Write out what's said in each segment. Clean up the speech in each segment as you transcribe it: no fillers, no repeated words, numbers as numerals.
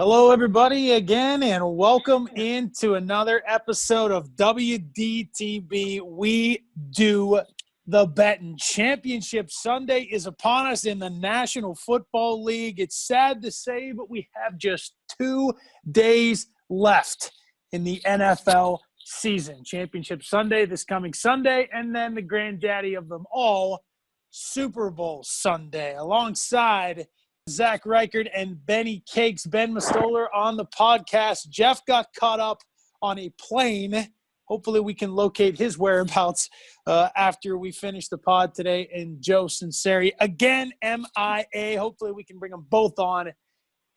Hello, everybody, again, and welcome into another episode of WDTB. We do the betting. Championship Sunday is upon us in the National Football League. It's sad to say, but we have just 2 days left in the NFL season. Championship Sunday this coming Sunday, and then the granddaddy of them all, Super Bowl Sunday, alongside Zach Reichert and Benny Cakes. Ben Mastoller on the podcast. Jeff got caught up on a plane. Hopefully we can locate his whereabouts after we finish the pod today. And Joe Sinceri, again, MIA. Hopefully we can bring them both on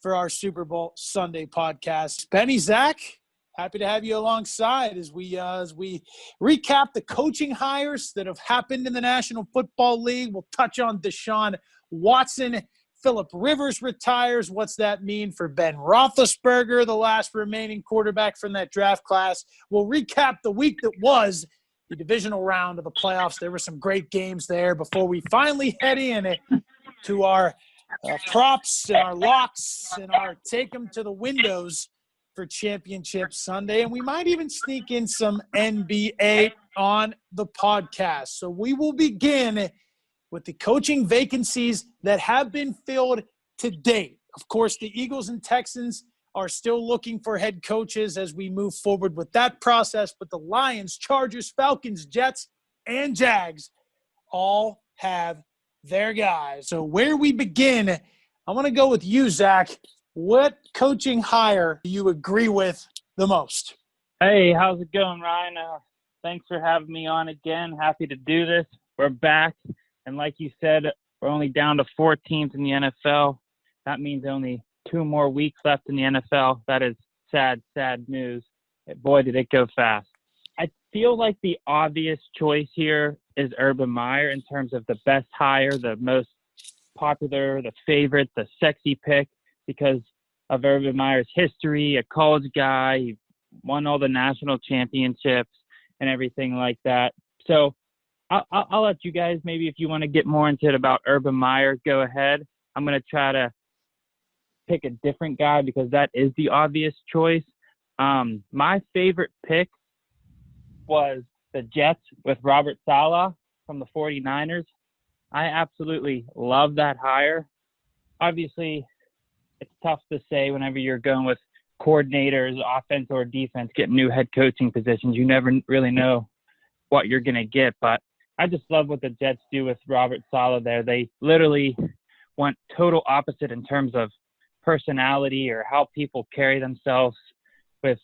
for our Super Bowl Sunday podcast. Benny, Zach, happy to have you alongside as we recap the coaching hires that have happened in the National Football League. We'll touch on Deshaun Watson. Phillip Rivers retires. What's that mean for Ben Roethlisberger, the last remaining quarterback from that draft class? We'll recap the week that was the divisional round of the playoffs. There were some great games there before we finally head in to our props and our locks and our take them to the windows for Championship Sunday. And we might even sneak in some NBA on the podcast. So we will begin with the coaching vacancies that have been filled to date. Of course, the Eagles and Texans are still looking for head coaches as we move forward with that process, but the Lions, Chargers, Falcons, Jets, and Jags all have their guys. So where we begin, I want to go with you, Zach. What coaching hire do you agree with the most? Hey, how's it going, Ryan? Thanks for having me on again. Happy to do this. We're back. And like you said, we're only down to 4 teams in the NFL. That means only 2 more weeks left in the NFL. That is sad, sad news. Boy, did it go fast. I feel like the obvious choice here is Urban Meyer in terms of the best hire, the most popular, the favorite, the sexy pick because of Urban Meyer's history, a college guy. He won all the national championships and everything like that. So I'll let you guys, maybe if you want to get more into it about Urban Meyer, go ahead. I'm going to try to pick a different guy because that is the obvious choice. My favorite pick was the Jets with Robert Saleh from the 49ers. I absolutely love that hire. Obviously, it's tough to say whenever you're going with coordinators, offense or defense, get new head coaching positions. You never really know what you're going to get, but I just love what the Jets do with Robert Saleh there. They literally went total opposite in terms of personality or how people carry themselves. With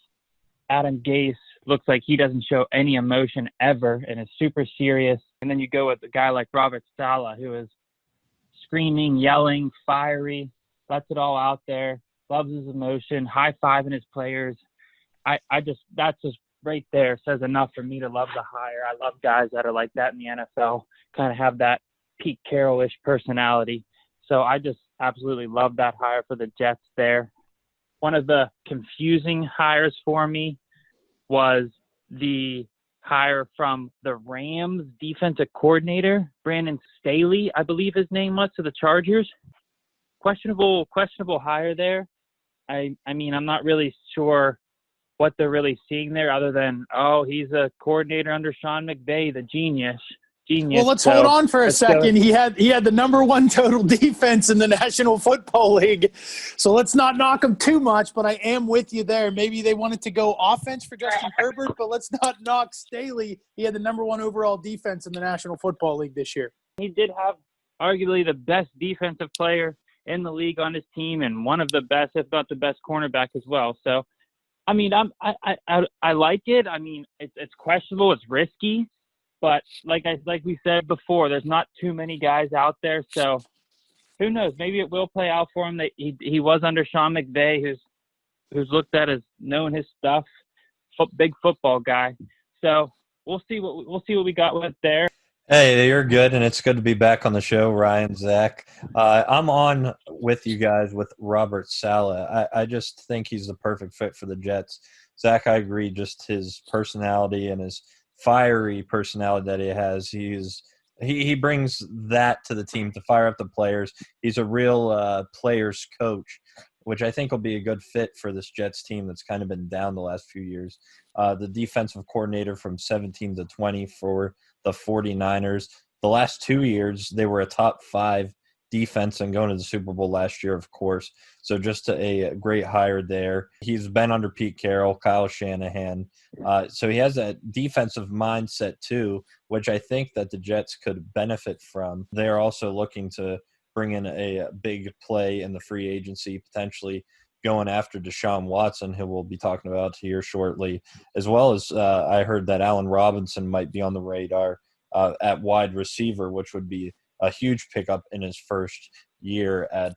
Adam Gase, looks like he doesn't show any emotion ever and is super serious. And then you go with a guy like Robert Saleh, who is screaming, yelling, fiery, lets it all out there, loves his emotion, high-fiving his players. That's just right there says enough for me to love the hire. I love guys that are like that in the NFL, kind of have that Pete Carroll-ish personality. So I just absolutely love that hire for the Jets there. One of the confusing hires for me was the hire from the Rams defensive coordinator, Brandon Staley, I believe his name was, to the Chargers. Questionable hire there. I mean, I'm not really sure what they're really seeing there other than, he's a coordinator under Sean McVay, the genius. Well, let's hold on for a second. He had the number 1 total defense in the National Football League. So let's not knock him too much, but I am with you there. Maybe they wanted to go offense for Justin Herbert, but let's not knock Staley. He had the number 1 overall defense in the National Football League this year. He did have arguably the best defensive player in the league on his team and one of the best, if not the best, cornerback as well. So, I mean, I like it. I mean, it's questionable, it's risky, but like we said before, there's not too many guys out there. So, who knows? Maybe it will play out for him. That he was under Sean McVay, who's looked at as knowing his stuff, big football guy. So we'll see what we got with there. Hey, you're good, and it's good to be back on the show, Ryan, Zach. I'm on with you guys with Robert Saleh. I just think he's the perfect fit for the Jets. Zach, I agree, just his personality and his fiery personality that he has. He brings that to the team to fire up the players. He's a real players coach. which I think will be a good fit for this Jets team that's kind of been down the last few years. The defensive coordinator from 17 to 20 for the 49ers. The last 2 years, they were a top 5 defense and going to the Super Bowl last year, of course. So just a great hire there. He's been under Pete Carroll, Kyle Shanahan. So he has that defensive mindset too, which I think that the Jets could benefit from. They're also looking to bring in a big play in the free agency, potentially going after Deshaun Watson, who we'll be talking about here shortly, as well as I heard that Allen Robinson might be on the radar at wide receiver, which would be a huge pickup in his first year at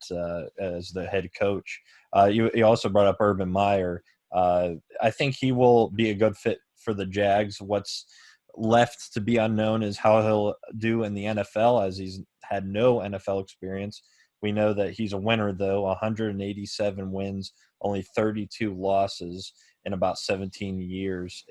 as the head coach. You also brought up Urban Meyer. I think he will be a good fit for the Jags. What's left to be unknown is how he'll do in the NFL, as he's had no NFL experience. We know that he's a winner, though, 187 wins, only 32 losses in about 18 years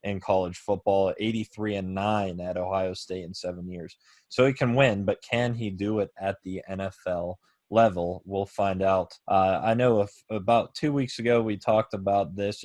in college football, 83-9 at Ohio State in 7 years. So he can win, but can he do it at the NFL level? We'll find out. I know about 2 weeks ago we talked about this,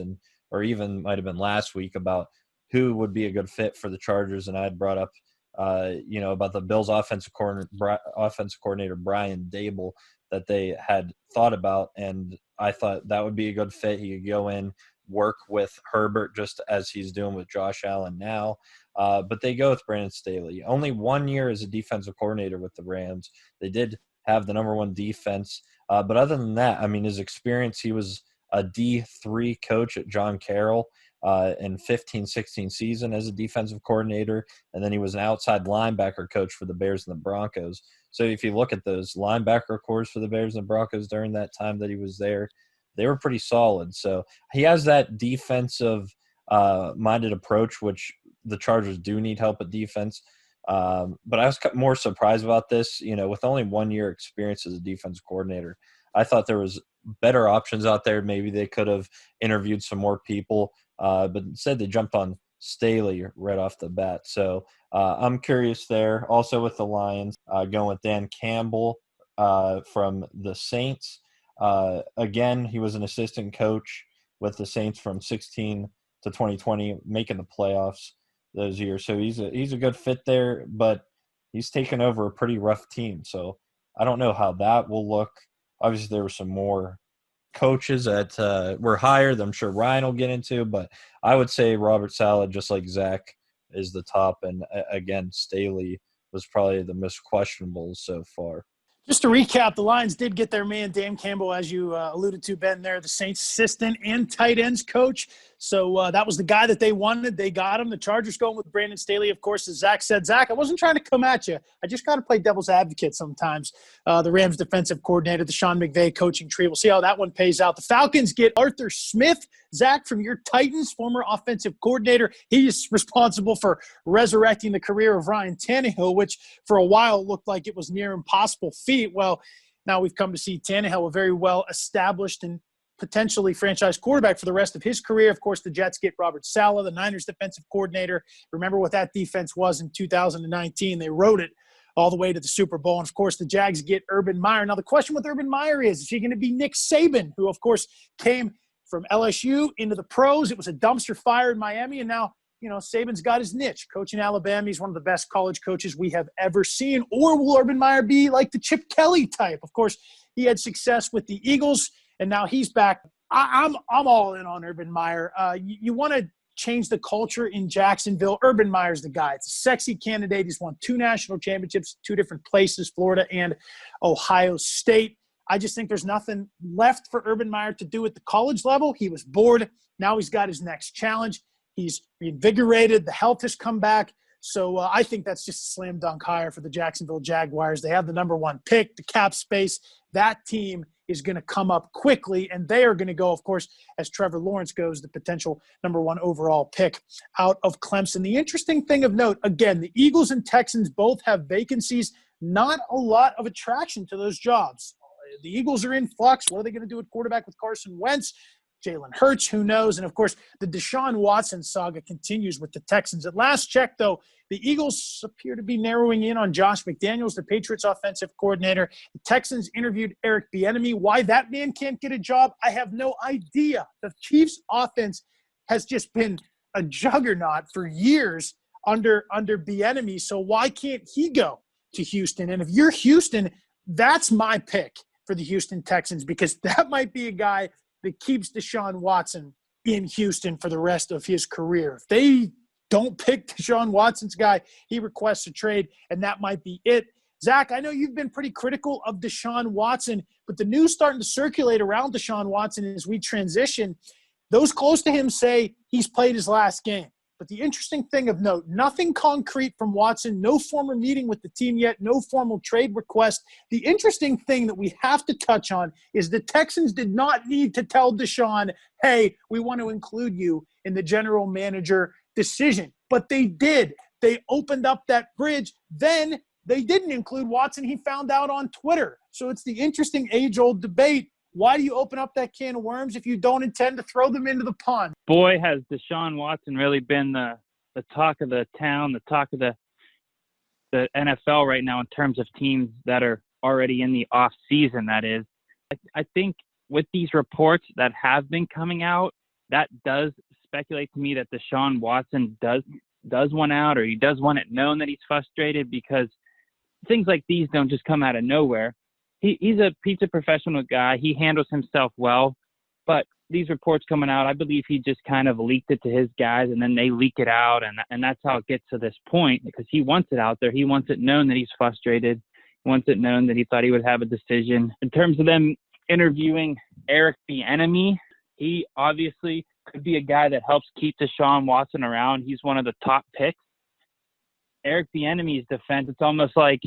or even might have been last week, about who would be a good fit for the Chargers, and I had brought up about the Bills' offensive coordinator Brian Dable that they had thought about, and I thought that would be a good fit. He could go in, work with Herbert just as he's doing with Josh Allen now, but they go with Brandon Staley. Only 1 year as a defensive coordinator with the Rams. They did have the number 1 defense, but other than that, I mean, his experience, he was a D3 coach at John Carroll in 15-16 season as a defensive coordinator, and then he was an outside linebacker coach for the Bears and the Broncos. So if you look at those linebacker cores for the Bears and the Broncos during that time that he was there, they were pretty solid. So he has that defensive minded approach, which the Chargers do need help at defense. But I was more surprised about this, with only 1 year experience as a defensive coordinator. I thought there was better options out there. Maybe they could have interviewed some more people, but instead they jumped on Staley right off the bat. So I'm curious there. Also with the Lions, going with Dan Campbell from the Saints. Again, he was an assistant coach with the Saints from 16 to 2020, making the playoffs those years. So he's a good fit there, but he's taken over a pretty rough team. So I don't know how that will look. Obviously, there were some more coaches that were hired. I'm sure Ryan will get into, but I would say Robert Saleh, just like Zach, is the top. And again, Staley was probably the most questionable so far. Just to recap, the Lions did get their man, Dan Campbell, as you alluded to, Ben, there, the Saints assistant and tight ends coach. So that was the guy that they wanted. They got him. The Chargers going with Brandon Staley, of course, as Zach said. Zach, I wasn't trying to come at you. I just got to play devil's advocate sometimes. The Rams defensive coordinator, the Sean McVay coaching tree. We'll see how that one pays out. The Falcons get Arthur Smith. Zach, from your Titans, former offensive coordinator. He is responsible for resurrecting the career of Ryan Tannehill, which for a while looked like it was near impossible feat. Well, now we've come to see Tannehill, a very well-established and potentially franchise quarterback for the rest of his career. Of course, the Jets get Robert Saleh, the Niners defensive coordinator. Remember what that defense was in 2019. They rode it all the way to the Super Bowl. And, of course, the Jags get Urban Meyer. Now, the question with Urban Meyer is he going to be Nick Saban, who, of course, came from LSU into the pros? It was a dumpster fire in Miami, and now, Saban's got his niche. Coaching Alabama, he's one of the best college coaches we have ever seen. Or will Urban Meyer be like the Chip Kelly type? Of course, he had success with the Eagles, and now he's back. I'm all in on Urban Meyer. You want to change the culture in Jacksonville, Urban Meyer's the guy. It's a sexy candidate. He's won 2 national championships, 2 different places, Florida and Ohio State. I just think there's nothing left for Urban Meyer to do at the college level. He was bored. Now he's got his next challenge. He's reinvigorated. The health has come back. So I think that's just a slam dunk hire for the Jacksonville Jaguars. They have the number 1 pick, the cap space. That team is going to come up quickly, and they are going to go, of course, as Trevor Lawrence goes, the potential number 1 overall pick out of Clemson. The interesting thing of note, again, the Eagles and Texans both have vacancies. Not a lot of attraction to those jobs. The Eagles are in flux. What are they going to do at quarterback with Carson Wentz? Jalen Hurts, who knows? And, of course, the Deshaun Watson saga continues with the Texans. At last check, though, the Eagles appear to be narrowing in on Josh McDaniels, the Patriots offensive coordinator. The Texans interviewed Eric Bieniemy. Why that man can't get a job, I have no idea. The Chiefs' offense has just been a juggernaut for years under Bieniemy. So why can't he go to Houston? And if you're Houston, that's my pick for the Houston Texans, because that might be a guy that keeps Deshaun Watson in Houston for the rest of his career. If they don't pick Deshaun Watson's guy, he requests a trade, and that might be it. Zach, I know you've been pretty critical of Deshaun Watson, but the news starting to circulate around Deshaun Watson as we transition. Those close to him say he's played his last game. But the interesting thing of note, nothing concrete from Watson, no formal meeting with the team yet, no formal trade request. The interesting thing that we have to touch on is the Texans did not need to tell Deshaun, hey, we want to include you in the general manager decision. But they did. They opened up that bridge. Then they didn't include Watson. He found out on Twitter. So it's the interesting age-old debate. Why do you open up that can of worms if you don't intend to throw them into the pond? Boy, has Deshaun Watson really been the talk of the town, the talk of the NFL right now in terms of teams that are already in the off season, that is. I think with these reports that have been coming out, that does speculate to me that Deshaun Watson does want out, or he does want it known that he's frustrated, because things like these don't just come out of nowhere. He's a pizza professional guy. He handles himself well. But these reports coming out, I believe he just kind of leaked it to his guys, and then they leak it out. And that's how it gets to this point, because he wants it out there. He wants it known that he's frustrated. He wants it known that he thought he would have a decision. In terms of them interviewing Eric Bieniemy, he obviously could be a guy that helps keep Deshaun Watson around. He's one of the top picks. Eric Bieniemy's defense, it's almost like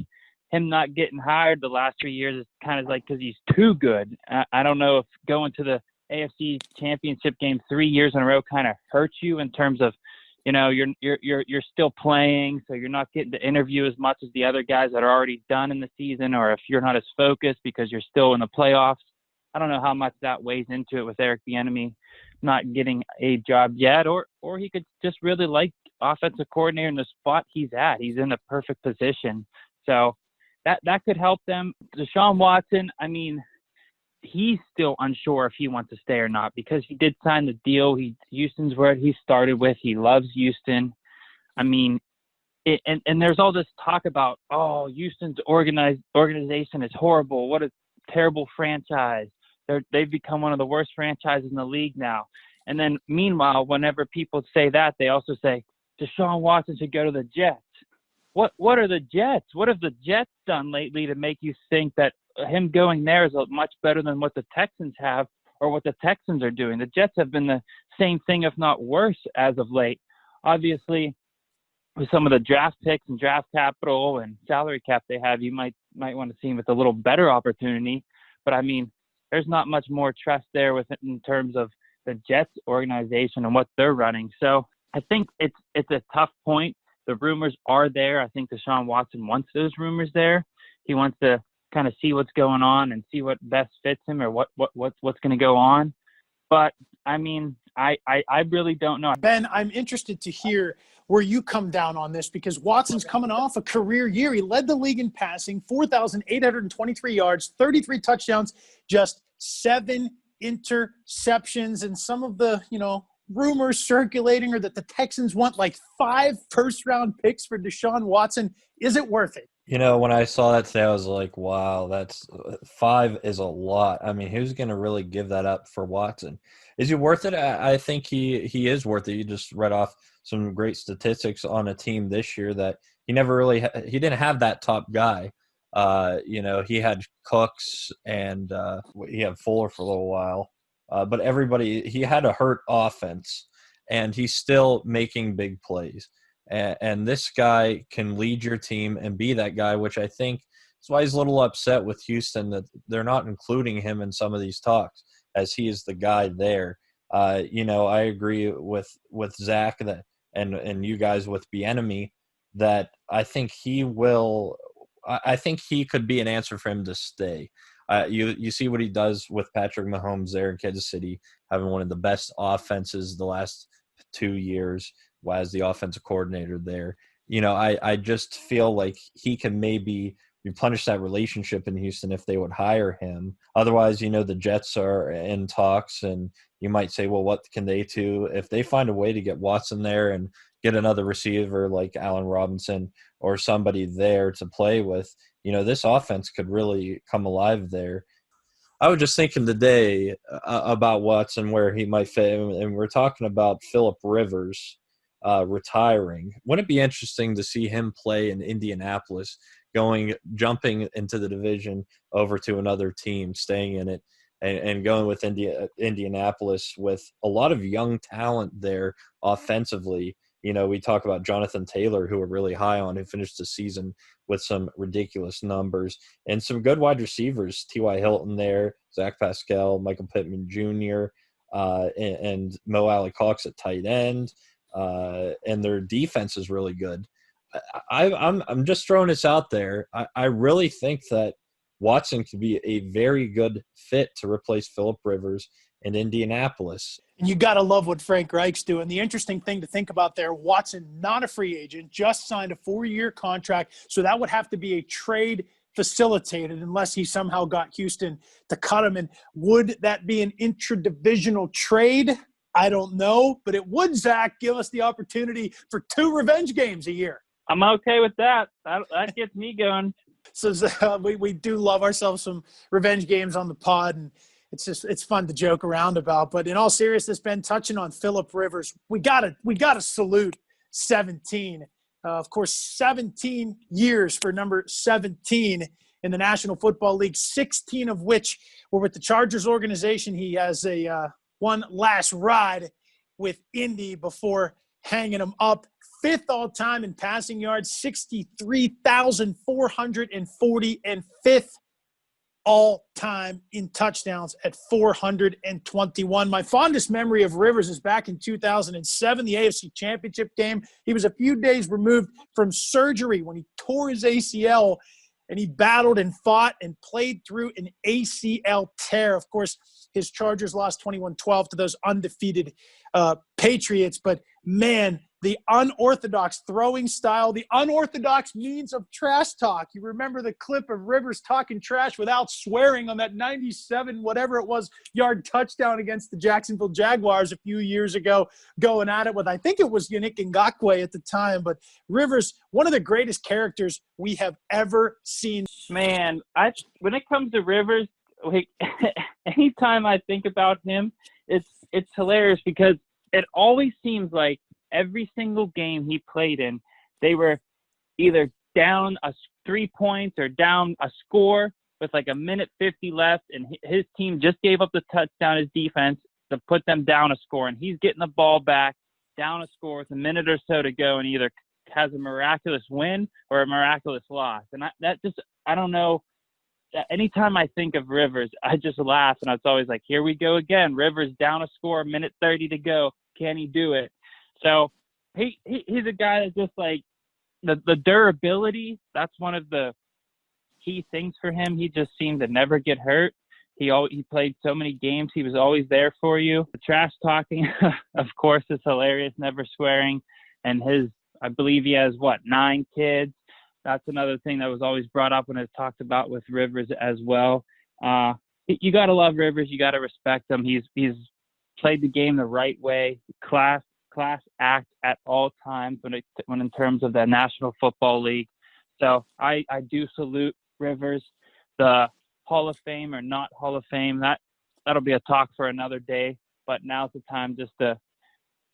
him not getting hired the last 3 years is kind of like because he's too good. I don't know if going to the AFC Championship game 3 years in a row kind of hurts you in terms of, you know, you're still playing, so you're not getting to interview as much as the other guys that are already done in the season, or if you're not as focused because you're still in the playoffs. I don't know how much that weighs into it with Eric Bieniemy not getting a job yet, or he could just really like offensive coordinator in the spot he's at. He's in the perfect position. So that could help them. Deshaun Watson, I mean, he's still unsure if he wants to stay or not, because he did sign the deal. Houston's where he started with. He loves Houston. I mean, and there's all this talk about, oh, Houston's organization is horrible. What a terrible franchise. They've become one of the worst franchises in the league now. And then meanwhile, whenever people say that, they also say Deshaun Watson should go to the Jets. What are the Jets? What have the Jets done lately to make you think that him going there is much better than what the Texans have, or what the Texans are doing? The Jets have been the same thing, if not worse, as of late. Obviously, with some of the draft picks and draft capital and salary cap they have, you might want to see him with a little better opportunity. But I mean, there's not much more trust there with it in terms of the Jets organization and what they're running. So I think it's a tough point. The rumors are there. I think Deshaun Watson wants those rumors there. He wants to kind of see what's going on and see what best fits him, or what's going to go on. But I mean, I really don't know. Ben, I'm interested to hear where you come down on this, because Watson's coming off a career year. He led the league in passing, 4,823 yards, 33 touchdowns, just 7 interceptions, and some of the, rumors circulating are that the Texans want like 5 first-round picks for Deshaun Watson. Is it worth it? When I saw that today, I was like, wow, that's 5 is a lot. I mean, who's going to really give that up for Watson? Is he worth it? I think he is worth it. You just read off some great statistics on a team this year that he never really he didn't have that top guy. He had Cooks and he had Fuller for a little while. But he had a hurt offense, and he's still making big plays. And this guy can lead your team and be that guy, which I think is why he's a little upset with Houston that they're not including him in some of these talks, as he is the guy there. I agree with Zach and you guys with Bieniemy that I think he will. I think he could be an answer for him to stay. You see what he does with Patrick Mahomes there in Kansas City, having one of the best offenses the last 2 years as the offensive coordinator there. I just feel like he can maybe replenish that relationship in Houston if they would hire him. Otherwise, the Jets are in talks, and you might say, well, what can they do? If they find a way to get Watson there and get another receiver like Allen Robinson or somebody there to play with, this offense could really come alive there. I was just thinking today about Watson, where he might fit, and we're talking about Phillip Rivers retiring. Wouldn't it be interesting to see him play in Indianapolis, jumping into the division over to another team, staying in it, and going with Indianapolis with a lot of young talent there offensively. We talk about Jonathan Taylor, who we're really high on, who finished the season with some ridiculous numbers, and some good wide receivers, T.Y. Hilton there, Zach Pascal, Michael Pittman Jr., and Mo Alley Cox at tight end, and their defense is really good. I'm just throwing this out there. I really think that Watson could be a very good fit to replace Phillip Rivers in Indianapolis. And you got to love what Frank Reich's doing. The interesting thing to think about there, Watson, not a free agent, just signed a 4-year contract. So that would have to be a trade facilitated unless he somehow got Houston to cut him. And would that be an intradivisional trade? I don't know. But it would, Zach, give us the opportunity for 2 revenge games a year. I'm okay with that. That gets me going. So we do love ourselves some revenge games on the pod, and it's fun to joke around about. But in all seriousness, Ben, touching on Phillip Rivers, we gotta salute 17. Of course, 17 years for number 17 in the National Football League, 16 of which were with the Chargers organization. He has a one last ride with Indy before hanging him up. 5th all-time in passing yards, 63,440, and 5th all-time in touchdowns at 421. My fondest memory of Rivers is back in 2007, the AFC Championship game. He was a few days removed from surgery when he tore his ACL, and he battled and fought and played through an ACL tear. Of course, his Chargers lost 21-12 to those undefeated Patriots. But, man, the unorthodox throwing style, the unorthodox means of trash talk. You remember the clip of Rivers talking trash without swearing on that 97, whatever it was, yard touchdown against the Jacksonville Jaguars a few years ago, going at it with, I think it was Yannick Ngakoue at the time. But Rivers, one of the greatest characters we have ever seen. Man, when it comes to Rivers, like, anytime I think about him, it's hilarious because it always seems like every single game he played in, they were either down 3 points or down a score with like 1:50 left, and his team just gave up the touchdown, his defense, to put them down a score, and he's getting the ball back, down a score with a minute or so to go, and either has a miraculous win or a miraculous loss. And I don't know. Anytime I think of Rivers, I just laugh, and it's always like, here we go again. Rivers down a score, 1:30 to go. Can he do it? So he's a guy that's just like the durability. That's one of the key things for him. He just seemed to never get hurt. He played so many games. He was always there for you. The trash talking, of course, is hilarious. Never swearing, and I believe he has 9 kids. That's another thing that was always brought up when it's talked about with Rivers as well. You got to love Rivers. You got to respect him. He's played the game the right way. Class act at all times when in terms of the National Football League. So I do salute Rivers. The Hall of Fame or not Hall of Fame, that'll be a talk for another day. But now's the time just to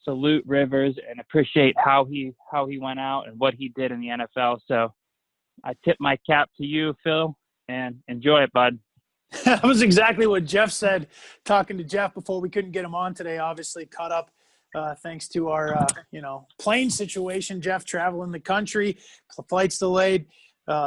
salute Rivers and appreciate how he went out and what he did in the NFL. So I tip my cap to you, Phil, and enjoy it, bud. That was exactly what Jeff said, talking to Jeff before we couldn't get him on today. Obviously caught up thanks to our, plane situation. Jeff traveling the country, flights delayed.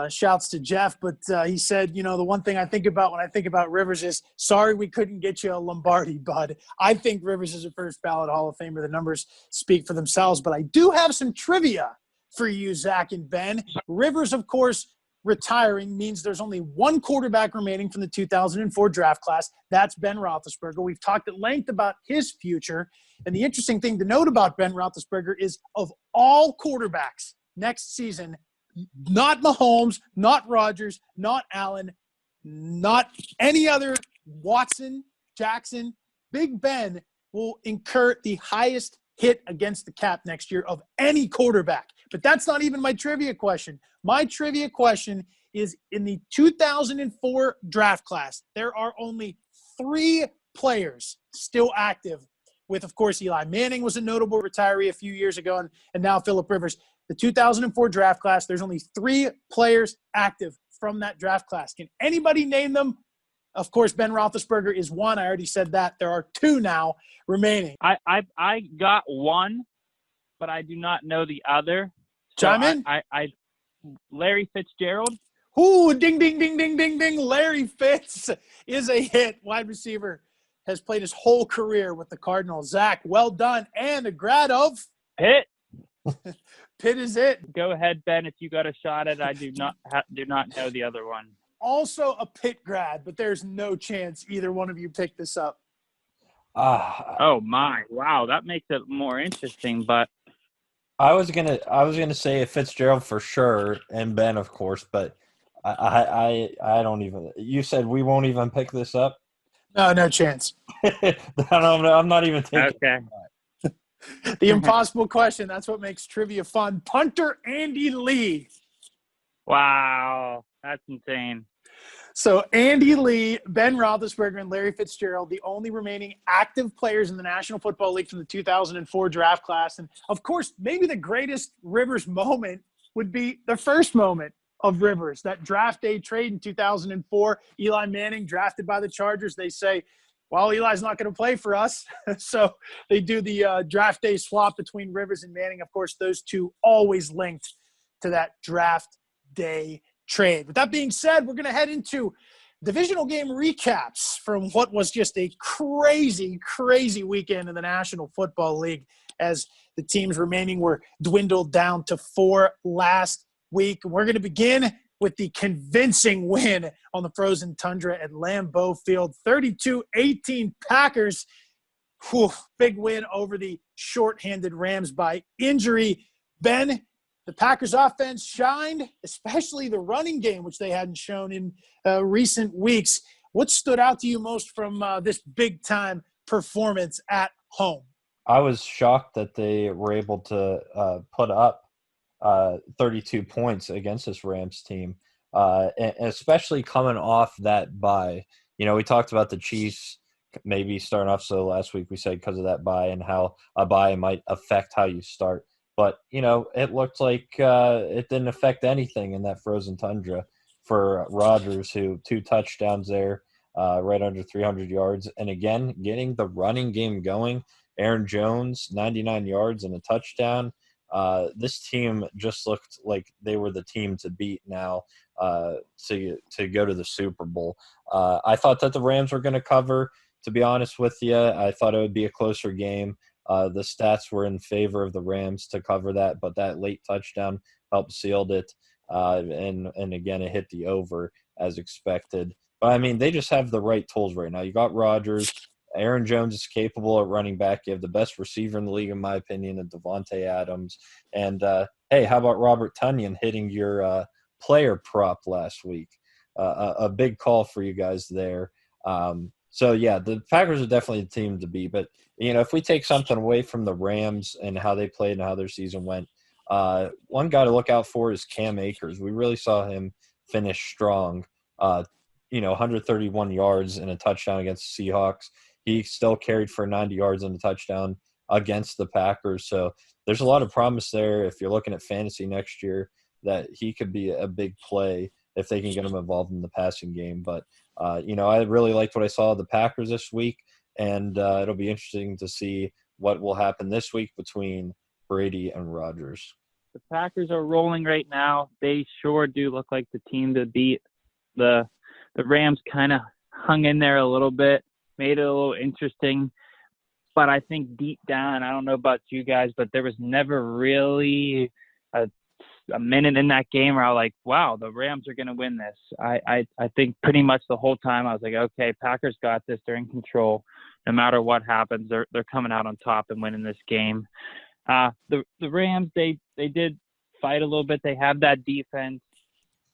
Shouts to Jeff. But he said, the one thing I think about when I think about Rivers is, sorry we couldn't get you a Lombardi, bud. I think Rivers is a first ballot Hall of Famer. The numbers speak for themselves. But I do have some trivia for you, Zach and Ben. Rivers, of course, retiring means there's only one quarterback remaining from the 2004 draft class. That's Ben Roethlisberger. We've talked at length about his future. And the interesting thing to note about Ben Roethlisberger is of all quarterbacks next season, not Mahomes, not Rodgers, not Allen, not any other Watson, Jackson, Big Ben will incur the highest hit against the cap next year of any quarterback. But that's not even my trivia question. My trivia question is in the 2004 draft class, there are only 3 players still active with, of course, Eli Manning was a notable retiree a few years ago, and now Phillip Rivers. The 2004 draft class, there's only 3 players active from that draft class. Can anybody name them? Of course, Ben Roethlisberger is one. I already said that. There are 2 now remaining. I got one, but I do not know the other. So Chime in. Larry Fitzgerald. Ooh, ding, ding, ding, ding, ding, ding. Larry Fitz is a hit. Wide receiver, has played his whole career with the Cardinals. Zach, well done. And a grad of Pitt. Pitt is it. Go ahead, Ben, if you got a shot at it. I do not know the other one. Also a Pitt grad, but there's no chance either one of you pick this up. Oh my! Wow, that makes it more interesting. But I was gonna say Fitzgerald for sure, and Ben of course, but I don't even. You said we won't even pick this up. No chance. I'm not even taking. okay. The impossible question. That's what makes trivia fun. Punter Andy Lee. Wow, that's insane. So Andy Lee, Ben Roethlisberger, and Larry Fitzgerald, the only remaining active players in the National Football League from the 2004 draft class. And, of course, maybe the greatest Rivers moment would be the first moment of Rivers, that draft day trade in 2004. Eli Manning drafted by the Chargers. They say, well, Eli's not going to play for us. So they do the draft day swap between Rivers and Manning. Of course, those two always linked to that draft day trade. With that being said, we're going to head into divisional game recaps from what was just a crazy, crazy weekend in the National Football League as the teams remaining were dwindled down to 4 last week. We're going to begin with the convincing win on the frozen tundra at Lambeau Field. 32-18 Packers. Whew, big win over the shorthanded Rams by injury. Ben, the Packers offense shined, especially the running game, which they hadn't shown in recent weeks. What stood out to you most from this big-time performance at home? I was shocked that they were able to put up 32 points against this Rams team, and especially coming off that bye. You know, we talked about the Chiefs maybe starting off slow last week. We said because of that bye and how a bye might affect how you start. But, you know, it looked like it didn't affect anything in that frozen tundra for Rodgers, who 2 touchdowns there, right under 300 yards. And, again, getting the running game going. Aaron Jones, 99 yards and a touchdown. This team just looked like they were the team to beat now to go to the Super Bowl. I thought that the Rams were going to cover, to be honest with you. I thought it would be a closer game. The stats were in favor of the Rams to cover that, but that late touchdown helped sealed it. And again, it hit the over as expected. But, I mean, they just have the right tools right now. You got Rodgers. Aaron Jones is capable at running back. You have the best receiver in the league, in my opinion, and Devontae Adams. And, hey, how about Robert Tonyan hitting your player prop last week? A big call for you guys there. So, yeah, the Packers are definitely the team to beat. But, you know, if we take something away from the Rams and how they played and how their season went, one guy to look out for is Cam Akers. We really saw him finish strong, 131 yards and a touchdown against the Seahawks. He still carried for 90 yards and a touchdown against the Packers. So there's a lot of promise there if you're looking at fantasy next year that he could be a big play if they can get him involved in the passing game. But, I really liked what I saw of the Packers this week, and it'll be interesting to see what will happen this week between Brady and Rodgers. The Packers are rolling right now. They sure do look like the team to beat. The Rams kind of hung in there a little bit, made it a little interesting. But I think deep down, I don't know about you guys, but there was never really a a minute in that game where I was like, wow, the Rams are going to win this. I think pretty much the whole time I was like, okay, Packers got this. They're in control. No matter what happens, they're coming out on top and winning this game. The Rams, they did fight a little bit. They have that defense.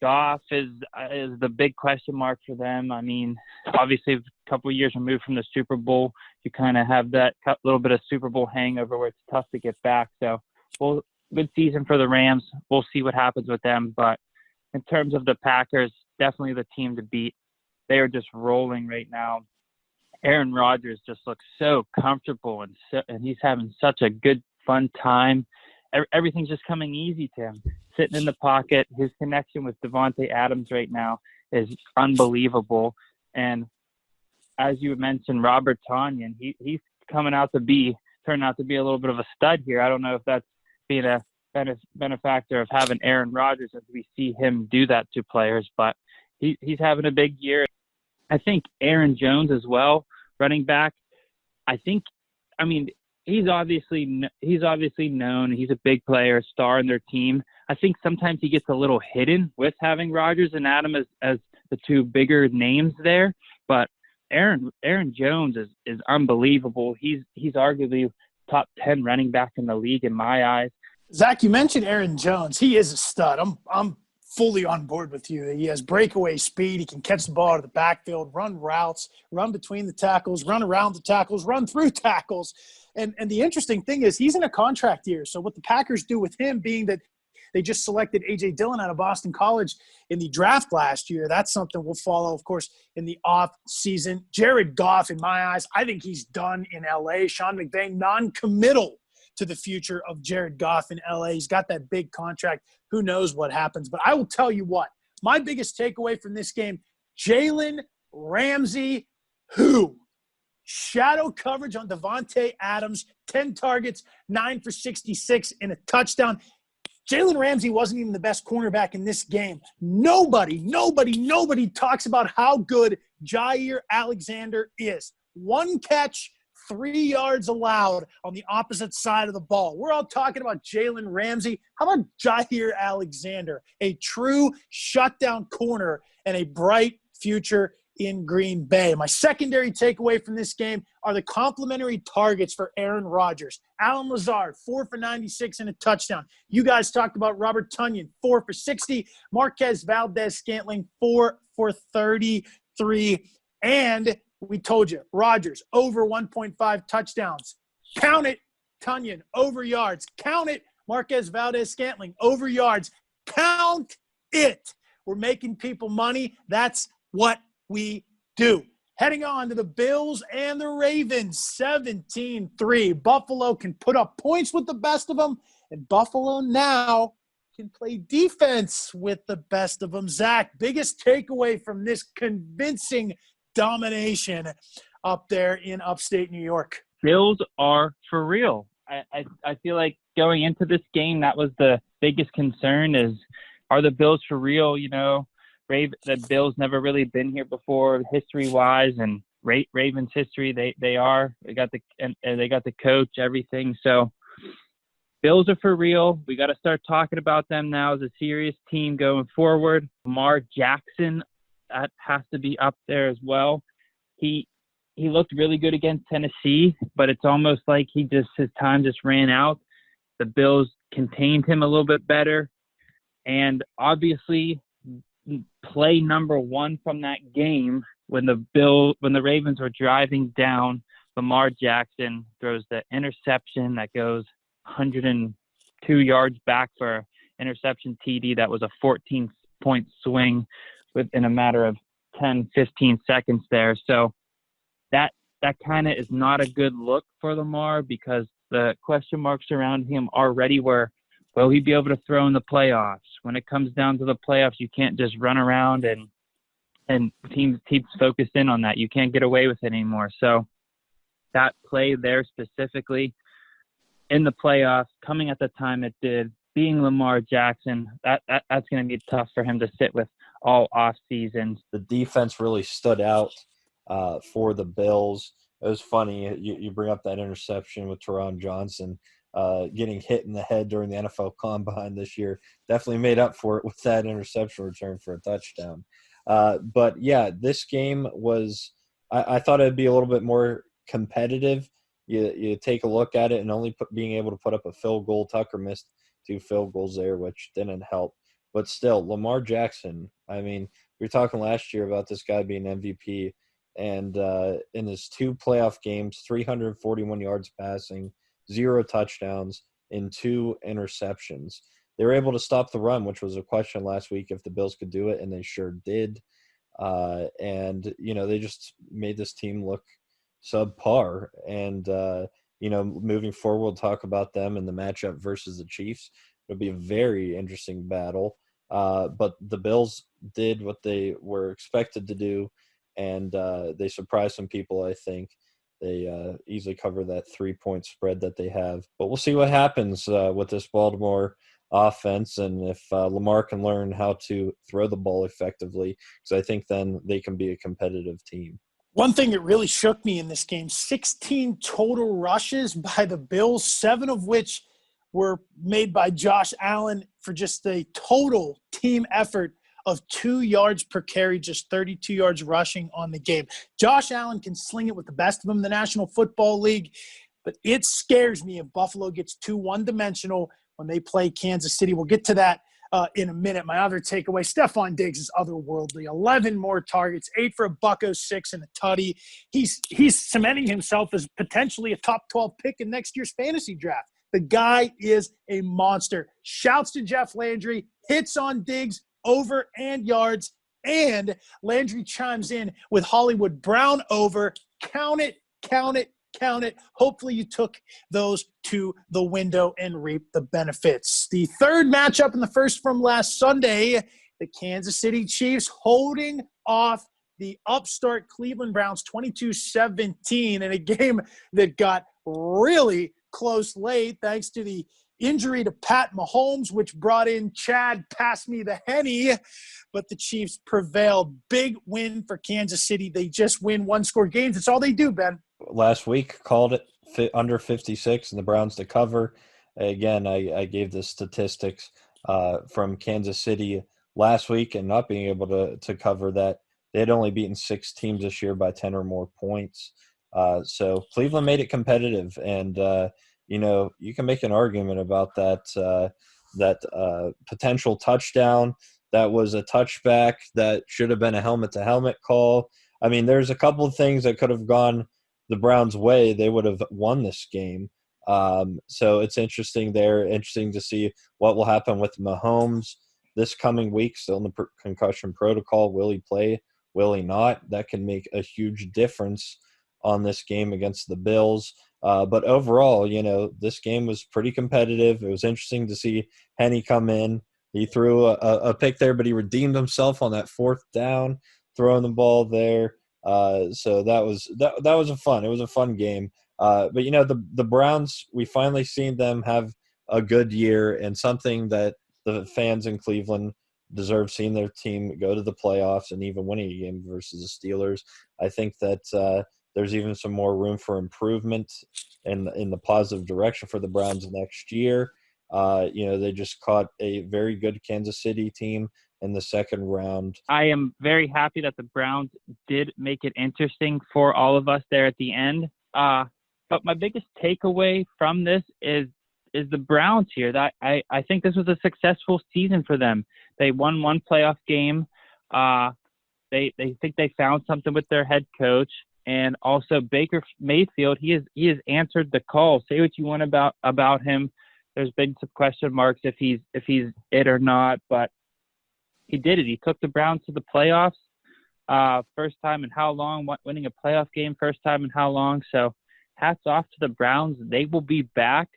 Goff is the big question mark for them. I mean, obviously, a couple of years removed from the Super Bowl, you kind of have that little bit of Super Bowl hangover where it's tough to get back. So, good season for the Rams. We'll see what happens with them. But in terms of the Packers, definitely the team to beat. They are just rolling right now. Aaron Rodgers just looks so comfortable and he's having such a good, fun time. Everything's just coming easy to him. Sitting in the pocket, his connection with Devontae Adams right now is unbelievable. And as you mentioned, Robert Tonyan, he's turning out to be a little bit of a stud here. I don't know if that's being a benefactor of having Aaron Rodgers as we see him do that to players, but he's having a big year. I think Aaron Jones as well, running back. He's obviously known. He's a big player, a star in their team. I think sometimes he gets a little hidden with having Rodgers and Adam as the two bigger names there. But Aaron Jones is unbelievable. He's arguably top 10 running back in the league in my eyes. Zach, you mentioned Aaron Jones. He is a stud. I'm fully on board with you. He has breakaway speed. He can catch the ball out of the backfield, run routes, run between the tackles, run around the tackles, run through tackles. And the interesting thing is he's in a contract year. So what the Packers do with him, being that they just selected A.J. Dillon out of Boston College in the draft last year, that's something we'll follow, of course, in the off season. Jared Goff, in my eyes, I think he's done in L.A. Sean McVay, non-committal to the future of Jared Goff in L.A. He's got that big contract. Who knows what happens? But I will tell you what, my biggest takeaway from this game, Jalen Ramsey, shadow coverage on Devontae Adams, 10 targets, 9 for 66 and a touchdown. Jalen Ramsey wasn't even the best cornerback in this game. Nobody talks about how good Jair Alexander is. 1 catch, 3 yards allowed on the opposite side of the ball. We're all talking about Jalen Ramsey. How about Jair Alexander, a true shutdown corner and a bright future in Green Bay? My secondary takeaway from this game are the complimentary targets for Aaron Rodgers. Allen Lazard, 4 for 96 and a touchdown. You guys talked about Robert Tonyan, 4 for 60. Marquez Valdez-Scantling, 4 for 33. And we told you, Rodgers, over 1.5 touchdowns. Count it, Tonyan, over yards. Count it, Marquez Valdez-Scantling, over yards. Count it. We're making people money. That's what we do. Heading on to the Bills and the Ravens, 17-3. Buffalo can put up points with the best of them, and Buffalo now can play defense with the best of them. Zach, biggest takeaway from this convincing domination up there in upstate New York? Bills are for real. I feel like going into this game, that was the biggest concern is, are the Bills for real? You know, the Bills never really been here before history-wise, and Ravens history, they are. They got the coach, everything. So Bills are for real. We got to start talking about them now as a serious team going forward. Lamar Jackson, that has to be up there as well. He looked really good against Tennessee, but it's almost like his time just ran out. The Bills contained him a little bit better. And obviously, play number 1 from that game, when the Ravens were driving down, Lamar Jackson throws the interception that goes 102 yards back for interception TD. That was a 14-point swing within a matter of 10, 15 seconds there. So that kind of is not a good look for Lamar, because the question marks around him already were, will he be able to throw in the playoffs? When it comes down to the playoffs, you can't just run around and teams focus in on that. You can't get away with it anymore. So that play there specifically in the playoffs, coming at the time it did, being Lamar Jackson, that's going to be tough for him to sit with all off seasons. The defense really stood out for the Bills. It was funny. You bring up that interception with Teron Johnson. getting hit in the head during the NFL Combine this year. Definitely made up for it with that interception return for a touchdown. But, yeah, this game was – I thought it would be a little bit more competitive. You take a look at it and only being able to put up a field goal. Tucker missed 2 field goals there, which didn't help. But still, Lamar Jackson, I mean, we were talking last year about this guy being MVP, and in his 2 playoff games, 341 yards passing, 0 touchdowns, and 2 interceptions. They were able to stop the run, which was a question last week if the Bills could do it, and they sure did. And, they just made this team look subpar. And, moving forward, we'll talk about them in the matchup versus the Chiefs. It'll be a very interesting battle. But the Bills did what they were expected to do, and they surprised some people, I think. They easily cover that 3-point spread that they have. But we'll see what happens with this Baltimore offense, and if Lamar can learn how to throw the ball effectively, because I think then they can be a competitive team. One thing that really shook me in this game, 16 total rushes by the Bills, 7 of which were made by Josh Allen for just a total team effort of 2 yards per carry, just 32 yards rushing on the game. Josh Allen can sling it with the best of them in the National Football League, but it scares me if Buffalo gets too one-dimensional when they play Kansas City. We'll get to that in a minute. My other takeaway, Stephon Diggs is otherworldly. 11 more targets, 8 for $106 and a tutty. He's cementing himself as potentially a top 12 pick in next year's fantasy draft. The guy is a monster. Shouts to Jeff Landry, hits on Diggs, over and yards, and Landry chimes in with Hollywood Brown over. Count it, count it, count it. Hopefully you took those to the window and reaped the benefits. The third matchup in the first from last Sunday, the Kansas City Chiefs holding off the upstart Cleveland Browns 22-17 in a game that got really close late thanks to the injury to Pat Mahomes, which brought in Chad Pass Me the Henny, but the Chiefs prevailed. Big win for Kansas City. They just win one-score games. That's all they do, Ben. Last week called it under 56 and the Browns to cover. Again, I gave the statistics from Kansas City last week and not being able to cover that. They had only beaten 6 teams this year by 10 or more points. So Cleveland made it competitive, and you can make an argument about that potential touchdown. That was a touchback that should have been a helmet-to-helmet call. I mean, there's a couple of things that could have gone the Browns' way. They would have won this game. So it's interesting there. Interesting to see what will happen with Mahomes this coming week. Still in the concussion protocol. Will he play? Will he not? That can make a huge difference on this game against the Bills. But overall, this game was pretty competitive. It was interesting to see Henny come in. He threw a pick there, but he redeemed himself on that 4th down, throwing the ball there. So that was a fun. It was a fun game. But the Browns, we finally seen them have a good year, and something that the fans in Cleveland deserve, seeing their team go to the playoffs and even winning a game versus the Steelers. I think that there's even some more room for improvement in the positive direction for the Browns next year. They just caught a very good Kansas City team in the second round. I am very happy that the Browns did make it interesting for all of us there at the end. But my biggest takeaway from this is the Browns here. That I think this was a successful season for them. They won 1 playoff game. They think they found something with their head coach. And also Baker Mayfield, he has answered the call. Say what you want about him. There's been some question marks if he's it or not, but he did it. He took the Browns to the playoffs, first time in how long? Winning a playoff game, first time in how long? So hats off to the Browns. They will be back.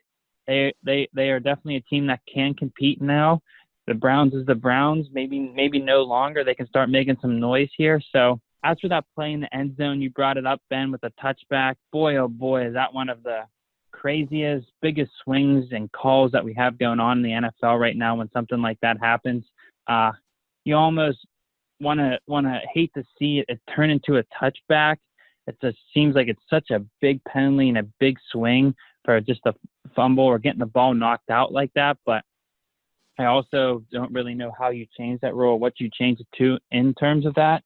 They are definitely a team that can compete now. The Browns is the Browns. Maybe no longer. They can start making some noise here. So as for that play in the end zone, you brought it up, Ben, with a touchback. Boy, oh boy, is that one of the craziest, biggest swings and calls that we have going on in the NFL right now when something like that happens. You almost want to hate to see it turn into a touchback. It just seems like it's such a big penalty and a big swing for just a fumble or getting the ball knocked out like that. But I also don't really know how you change that rule, what you change it to in terms of that.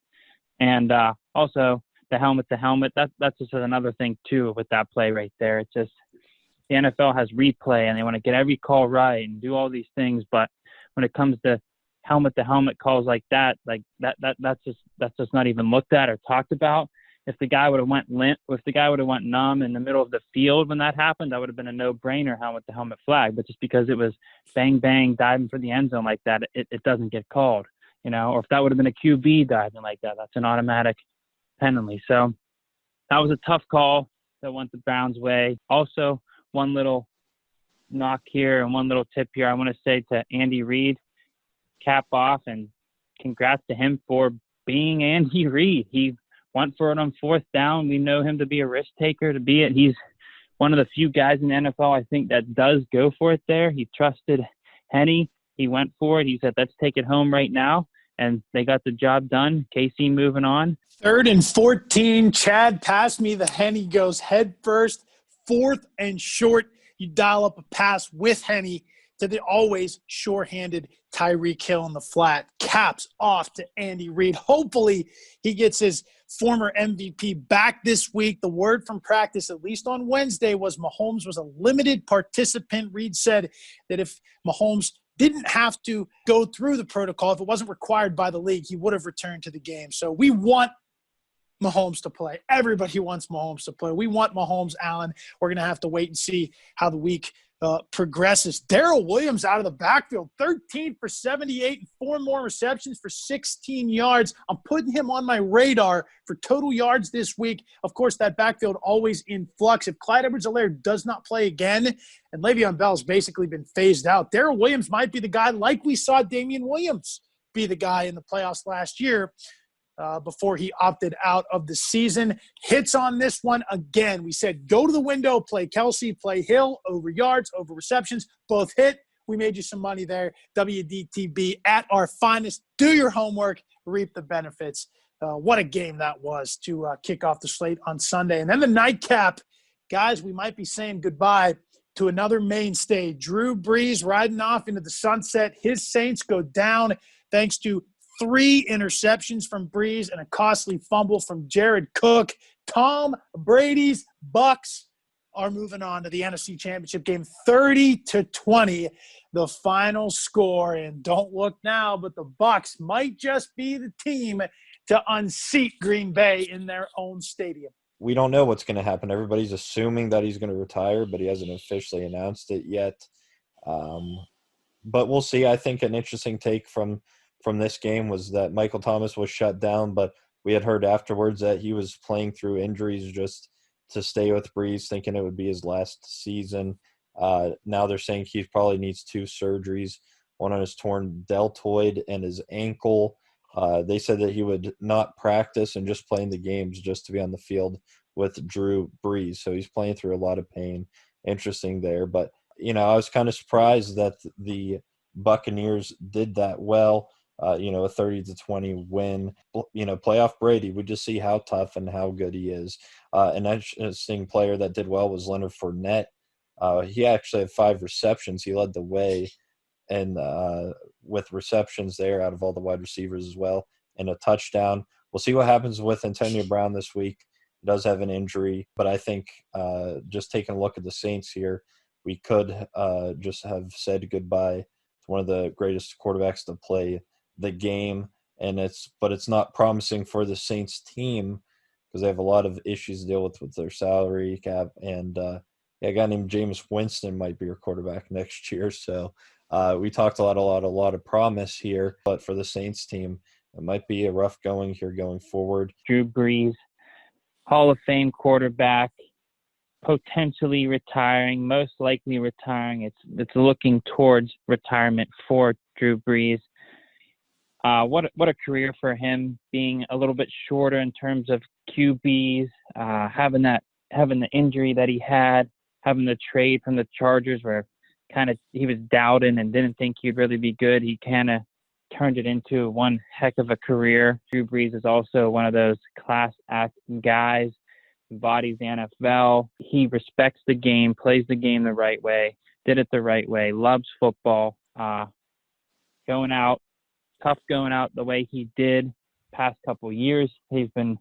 And also the helmet to helmet, that's just another thing too with that play right there. It's just the NFL has replay and they want to get every call right and do all these things. But when it comes to helmet calls like that, that's just not even looked at or talked about. If the guy would have went limp, if the guy would have went numb in the middle of the field when that happened, that would have been a no-brainer helmet to helmet flag. But just because it was bang bang diving for the end zone like that, it doesn't get called, Or if that would have been a QB diving like that, that's an automatic penalty. So that was a tough call that went the Browns' way. Also, one little knock here and one little tip here. I want to say to Andy Reid, cap off and congrats to him for being Andy Reid. He went for it on fourth down. We know him to be a risk taker, to be it. He's one of the few guys in the NFL, I think, that does go for it there. He trusted Henny. He went for it. He said, let's take it home right now. And they got the job done. KC moving on. 3rd and 14. Chad passed me. The Henny goes head first. 4th and short. You dial up a pass with Henny to the always sure-handed Tyreek Hill in the flat. Caps off to Andy Reid. Hopefully he gets his former MVP back this week. The word from practice, at least on Wednesday, was Mahomes was a limited participant. Reid said that if Mahomes didn't have to go through the protocol, if it wasn't required by the league, he would have returned to the game. So we want Mahomes to play. Everybody wants Mahomes to play. We want Mahomes, Allen. We're going to have to wait and see how the week progresses. Darrell Williams out of the backfield, 13 for 78 and 4 more receptions for 16 yards. I'm putting him on my radar for total yards this week. Of course, that backfield always in flux. If Clyde Edwards-Helaire does not play again, and Le'Veon Bell's basically been phased out, Darrell Williams might be the guy, like we saw Damian Williams be the guy in the playoffs last year, before he opted out of the season. Hits on this one again. We said go to the window, play Kelsey, play Hill, over yards, over receptions. Both hit. We made you some money there. WDTB at our finest. Do your homework. Reap the benefits. What a game that was to kick off the slate on Sunday. And then the nightcap. Guys, we might be saying goodbye to another mainstay. Drew Brees riding off into the sunset. His Saints go down thanks to 3 interceptions from Brees and a costly fumble from Jared Cook. Tom Brady's Bucks are moving on to the NFC Championship game, 30-20, the final score. And don't look now, but the Bucks might just be the team to unseat Green Bay in their own stadium. We don't know what's going to happen. Everybody's assuming that he's going to retire, but he hasn't officially announced it yet. But we'll see. I think an interesting take from this game was that Michael Thomas was shut down, but we had heard afterwards that he was playing through injuries just to stay with Brees, thinking it would be his last season. Now they're saying he probably needs 2 surgeries, one on his torn deltoid and his ankle. They said that he would not practice and just play in the games just to be on the field with Drew Brees. So he's playing through a lot of pain. Interesting there. But, I was kind of surprised that the Buccaneers did that well. A 30-20 win. Playoff Brady, we just see how tough and how good he is. An interesting player that did well was Leonard Fournette. He actually had 5 receptions. He led the way and with receptions there out of all the wide receivers as well, and a touchdown. We'll see what happens with Antonio Brown this week. He does have an injury, but I think just taking a look at the Saints here, we could just have said goodbye to one of the greatest quarterbacks to play the game, but it's not promising for the Saints team because they have a lot of issues to deal with their salary cap, and a guy named Jameis Winston might be your quarterback next year. So we talked a lot of promise here, but for the Saints team, it might be a rough going here going forward. Drew Brees, Hall of Fame quarterback, potentially retiring, most likely retiring. It's looking towards retirement for Drew Brees. What a career for him, being a little bit shorter in terms of QBs, having the injury that he had, having the trade from the Chargers where kind of he was doubting and didn't think he'd really be good. He kind of turned it into one heck of a career. Drew Brees is also one of those class act guys embodies the NFL. He respects the game, plays the game the right way, did it the right way, loves football, going out the way he did past couple years. He's been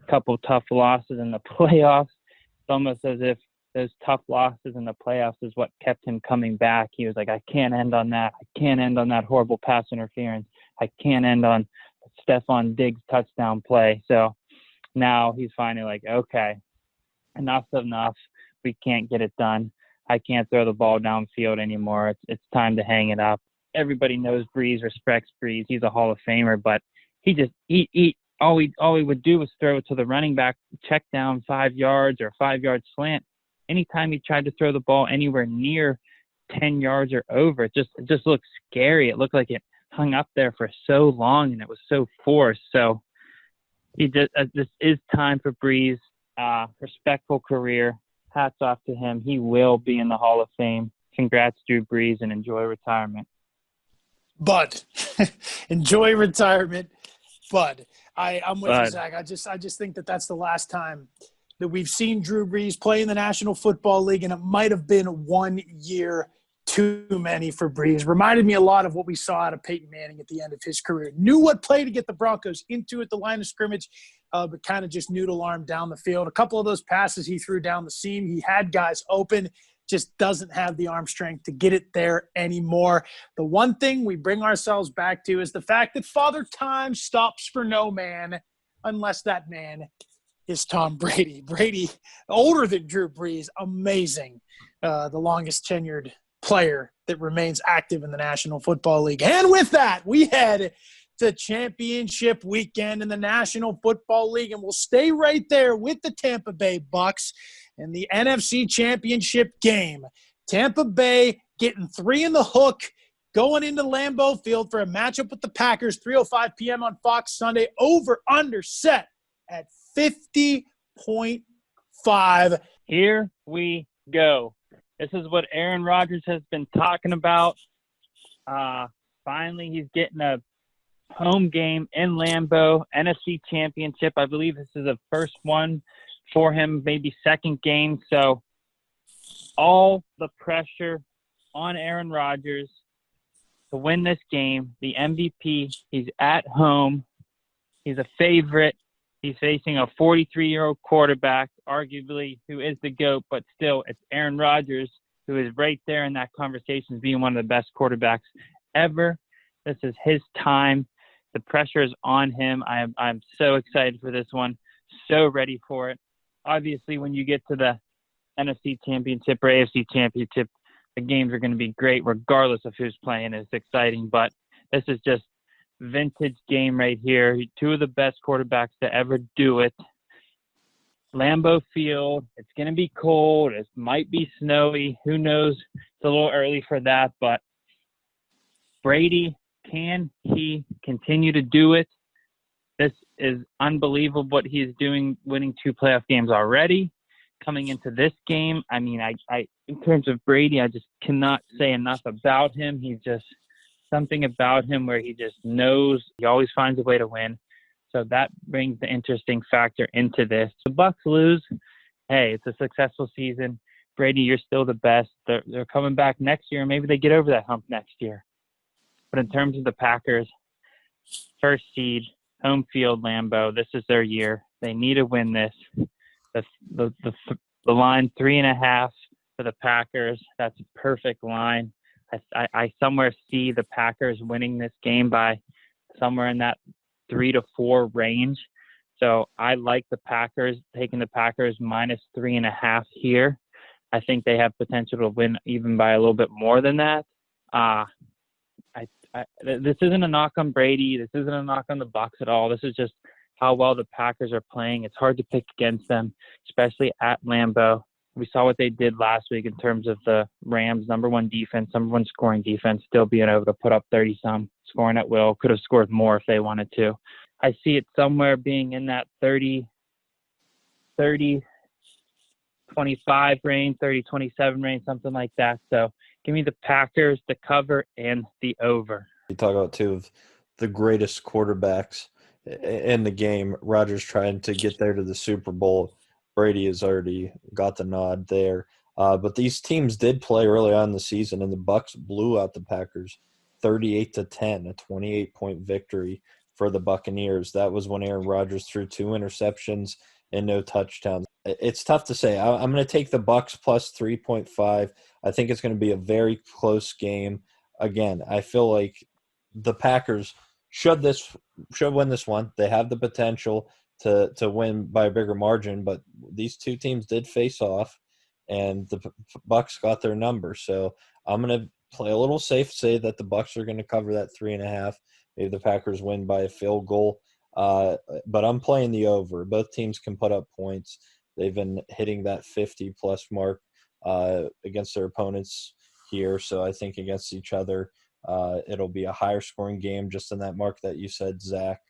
a couple tough losses in the playoffs. It's almost as if those tough losses in the playoffs is what kept him coming back. He was like, I can't end on that. I can't end on that horrible pass interference. I can't end on Stephon Diggs touchdown play. So now he's finally like, okay, enough's enough. We can't get it done. I can't throw the ball downfield anymore. It's time to hang it up. Everybody knows Breeze, respects Breeze. He's a Hall of Famer, but all he would do was throw it to the running back, check down 5 yards or 5-yard slant. Anytime he tried to throw the ball anywhere near 10 yards or over, it just looked scary. It looked like it hung up there for so long and it was so forced. So this is time for Breeze. Respectful career. Hats off to him. He will be in the Hall of Fame. Congrats, Drew Brees, and enjoy retirement. Bud, enjoy retirement, Bud. I'm with you, Zach. I just think that that's the last time that we've seen Drew Brees play in the National Football League, and it might have been 1 year too many for Brees. Reminded me a lot of what we saw out of Peyton Manning at the end of his career. Knew what play to get the Broncos into at the line of scrimmage, but kind of just noodle arm down the field. A couple of those passes he threw down the seam, he had guys open, just doesn't have the arm strength to get it there anymore. The one thing we bring ourselves back to is the fact that Father Time stops for no man unless that man is Tom Brady. Brady, older than Drew Brees, amazing. The longest tenured player that remains active in the National Football League. And with that, we head to championship weekend in the National Football League, and we'll stay right there with the Tampa Bay Bucks in the NFC Championship game. Tampa Bay getting 3 in the hook, going into Lambeau Field for a matchup with the Packers, 3:05 p.m. on Fox Sunday, over under set at 50.5. Here we go. This is what Aaron Rodgers has been talking about. Finally, he's getting a home game in Lambeau, NFC Championship. I believe this is the first one for him, maybe second game. So all the pressure on Aaron Rodgers to win this game. The MVP, he's at home. He's a favorite. He's facing a 43-year-old quarterback, arguably, who is the GOAT, but still it's Aaron Rodgers, who is right there in that conversation as being one of the best quarterbacks ever. This is his time. The pressure is on him. I'm so excited for this one, so ready for it. Obviously, when you get to the NFC Championship or AFC Championship, the games are going to be great regardless of who's playing. It's exciting, but this is just vintage game right here. 2 of the best quarterbacks to ever do it. Lambeau Field, it's going to be cold. It might be snowy. Who knows? It's a little early for that, but Brady, can he continue to do it? This is unbelievable what he is doing, winning 2 playoff games already. Coming into this game, I mean, I in terms of Brady, I just cannot say enough about him. He's just something about him where he just knows he always finds a way to win. So that brings the interesting factor into this. The Bucks lose. Hey, it's a successful season. Brady, you're still the best. They're coming back next year. Maybe they get over that hump next year. But in terms of the Packers, first seed, home field, Lambeau, this is their year. They need to win this. The line 3.5 for the Packers. That's a perfect line. I somewhere see the Packers winning this game by somewhere in that 3 to 4 range. So I like the Packers, taking the Packers minus 3.5 here. I think they have potential to win even by a little bit more than that. This isn't a knock on Brady. This isn't a knock on the Bucs at all. This is just how well the Packers are playing. It's hard to pick against them, especially at Lambeau. We saw what they did last week in terms of the Rams' number one scoring defense, still being able to put up 30-some, scoring at will. Could have scored more if they wanted to. I see it somewhere being in that 30, 25 range, 30, 27 range, something like that. So give me the Packers, the cover, and the over. You talk about two of the greatest quarterbacks in the game. Rodgers trying to get there to the Super Bowl Brady has already got the nod there. But these teams did play early on in the season, and the Bucs blew out the Packers 38-10, a 28-point victory for the Buccaneers. That was when Aaron Rodgers threw 2 interceptions and no touchdowns. It's tough to say. I'm going to take the Bucs plus 3.5. I think it's going to be a very close game. Again, I feel like the Packers should win this one. They have the potential to win by a bigger margin, but these two teams did face off, and the Bucs got their number. So I'm going to play a little safe, say that the Bucs are going to cover that 3.5. Maybe the Packers win by a field goal. But I'm playing the over. Both teams can put up points. They've been hitting that 50-plus mark against their opponents here. So I think against each other, it'll be a higher scoring game just in that mark that you said, Zach.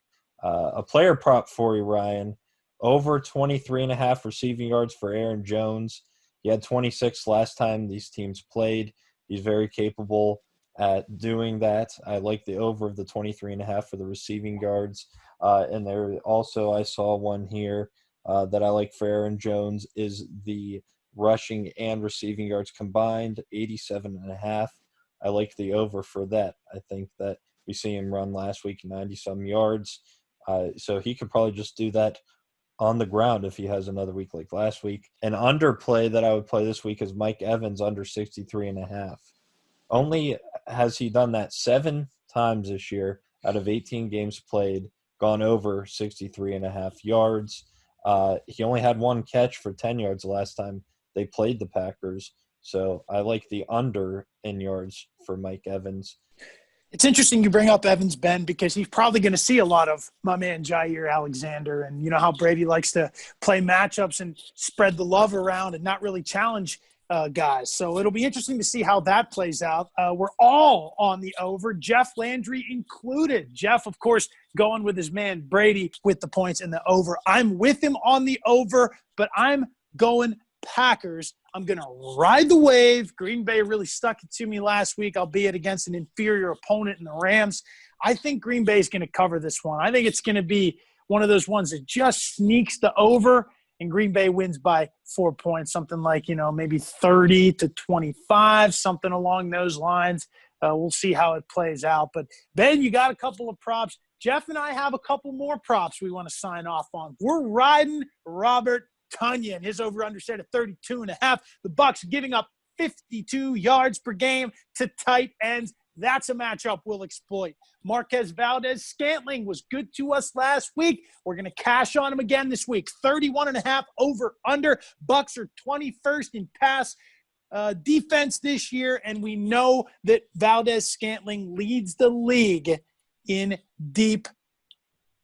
A player prop for you, Ryan. Over 23.5 receiving yards for Aaron Jones. He had 26 last time these teams played. He's very capable at doing that. I like the over of the 23.5 for the receiving yards. And there also, I saw one here that I like for Aaron Jones is the rushing and receiving yards combined, 87.5. I like the over for that. I think that we see him run last week 90-some yards. So he could probably just do that on the ground if he has another week like last week. An underplay that I would play this week is Mike Evans under 63.5. Only has he done that 7 times this year out of 18 games played, gone over 63.5 yards. He only had 1 catch for 10 yards last time they played the Packers. So I like the under in yards for Mike Evans. It's interesting you bring up Evans, Ben, because he's probably going to see a lot of my man Jair Alexander. And you know how Brady likes to play matchups and spread the love around and not really challenge guys. So it'll be interesting to see how that plays out. We're all on the over, Jeff Landry included. Jeff, of course, going with his man Brady with the points in the over. I'm with him on the over, but I'm going Packers. I'm going to ride the wave. Green Bay really stuck it to me last week, albeit against an inferior opponent in the Rams. I think Green Bay is going to cover this one. I think it's going to be one of those ones that just sneaks the over, and Green Bay wins by 4 points, something like, maybe 30-25, something along those lines. We'll see how it plays out. But, Ben, you got a couple of props. Jeff and I have a couple more props we want to sign off on. We're riding Robert Tonyan, his over-under set at 32.5. The Bucs giving up 52 yards per game to tight ends. That's a matchup we'll exploit. Marquez Valdez-Scantling was good to us last week. We're going to cash on him again this week. 31.5 over-under. Bucs are 21st in pass defense this year, and we know that Valdez-Scantling leads the league in deep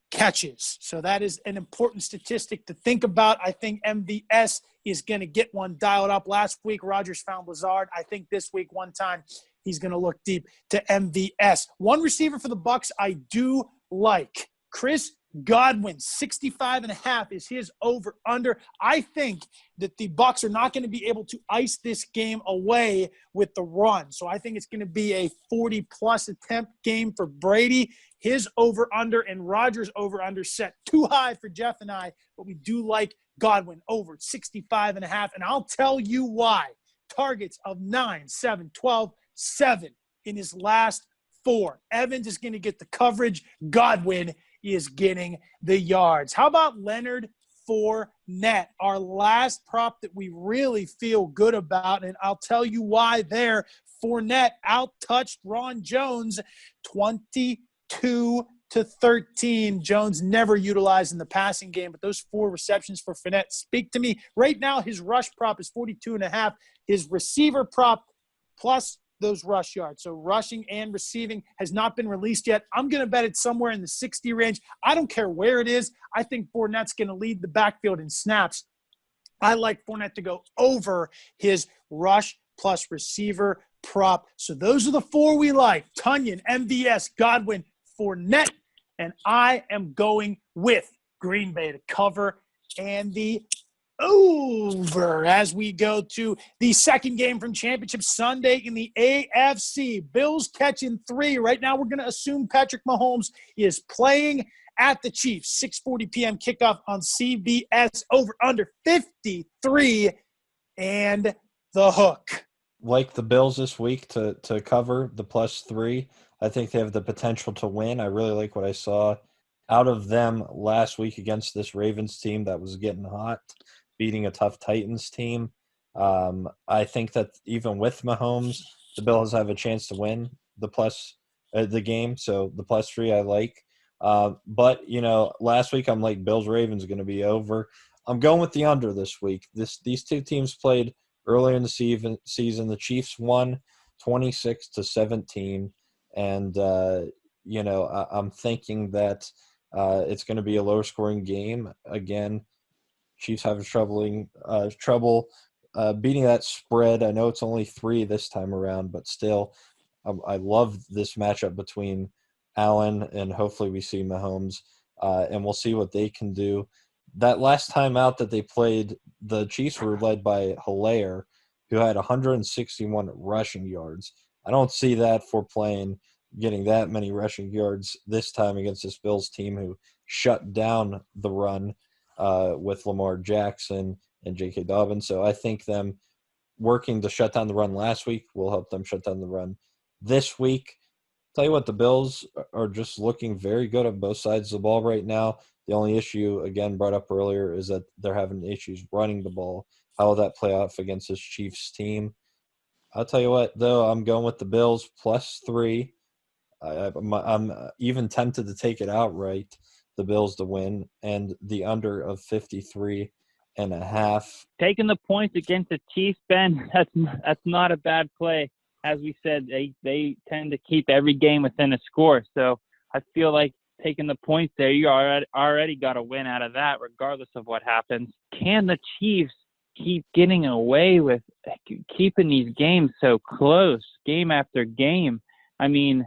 catches. So that is an important statistic to think about. I think MVS is going to get one dialed up. Last week, Rodgers found Lazard. I think this week, one time, he's going to look deep to MVS. One receiver for the Bucs I do like. Chris Godwin, 65.5 is his over-under. I think that the Bucs are not going to be able to ice this game away with the run. So I think it's going to be a 40-plus attempt game for Brady. His over-under and Rodgers' over-under set too high for Jeff and I, but we do like Godwin over 65.5. And I'll tell you why. Targets of 9, 7, 12, 7 in his last 4. Evans is going to get the coverage. Godwin is getting the yards. How about Leonard Fournette, our last prop that we really feel good about, and I'll tell you why there. Fournette out-touched Ron Jones 22-13. Jones never utilized in the passing game, but those 4 receptions for Fournette speak to me. Right now, his rush prop is 42.5. His receiver prop plus those rush yards. So rushing and receiving has not been released yet. I'm going to bet it's somewhere in the 60 range. I don't care where it is. I think Fournette's going to lead the backfield in snaps. I like Fournette to go over his rush plus receiver prop. So those are the 4 we like. Tonyan, MVS, Godwin, Fournette, and I am going with Green Bay to cover and the over as we go to the second game from Championship Sunday in the AFC. Bills catching 3. Right now we're going to assume Patrick Mahomes is playing at the Chiefs. 6:40 p.m. kickoff on CBS. Over under 53 and the hook. Like the Bills this week to cover the +3. I think they have the potential to win. I really like what I saw out of them last week against this Ravens team that was getting hot, beating a tough Titans team. I think that even with Mahomes, the Bills have a chance to win the game. So the +3 I like. But, last week I'm like Bills-Ravens are going to be over. I'm going with the under this week. These two teams played earlier in the season. The Chiefs won 26-17. And, I'm thinking that it's going to be a lower-scoring game. Again, Chiefs having trouble beating that spread. I know it's only 3 this time around, but still, I love this matchup between Allen and hopefully we see Mahomes, and we'll see what they can do. That last time out that they played, the Chiefs were led by Hilaire, who had 161 rushing yards. I don't see that for getting that many rushing yards this time against this Bills team who shut down the run with Lamar Jackson and J.K. Dobbins. So I think them working to shut down the run last week will help them shut down the run this week. Tell you what, the Bills are just looking very good on both sides of the ball right now. The only issue, again, brought up earlier, is that they're having issues running the ball. How will that play off against this Chiefs team? I'll tell you what, though, I'm going with the Bills +3. I'm even tempted to take it outright, the Bills to win, and the under of 53.5. Taking the points against the Chiefs, Ben, that's not a bad play. As we said, they tend to keep every game within a score. So I feel like taking the points there, you already got a win out of that, regardless of what happens. Can the Chiefs keep getting away with keeping these games so close, game after game? I mean,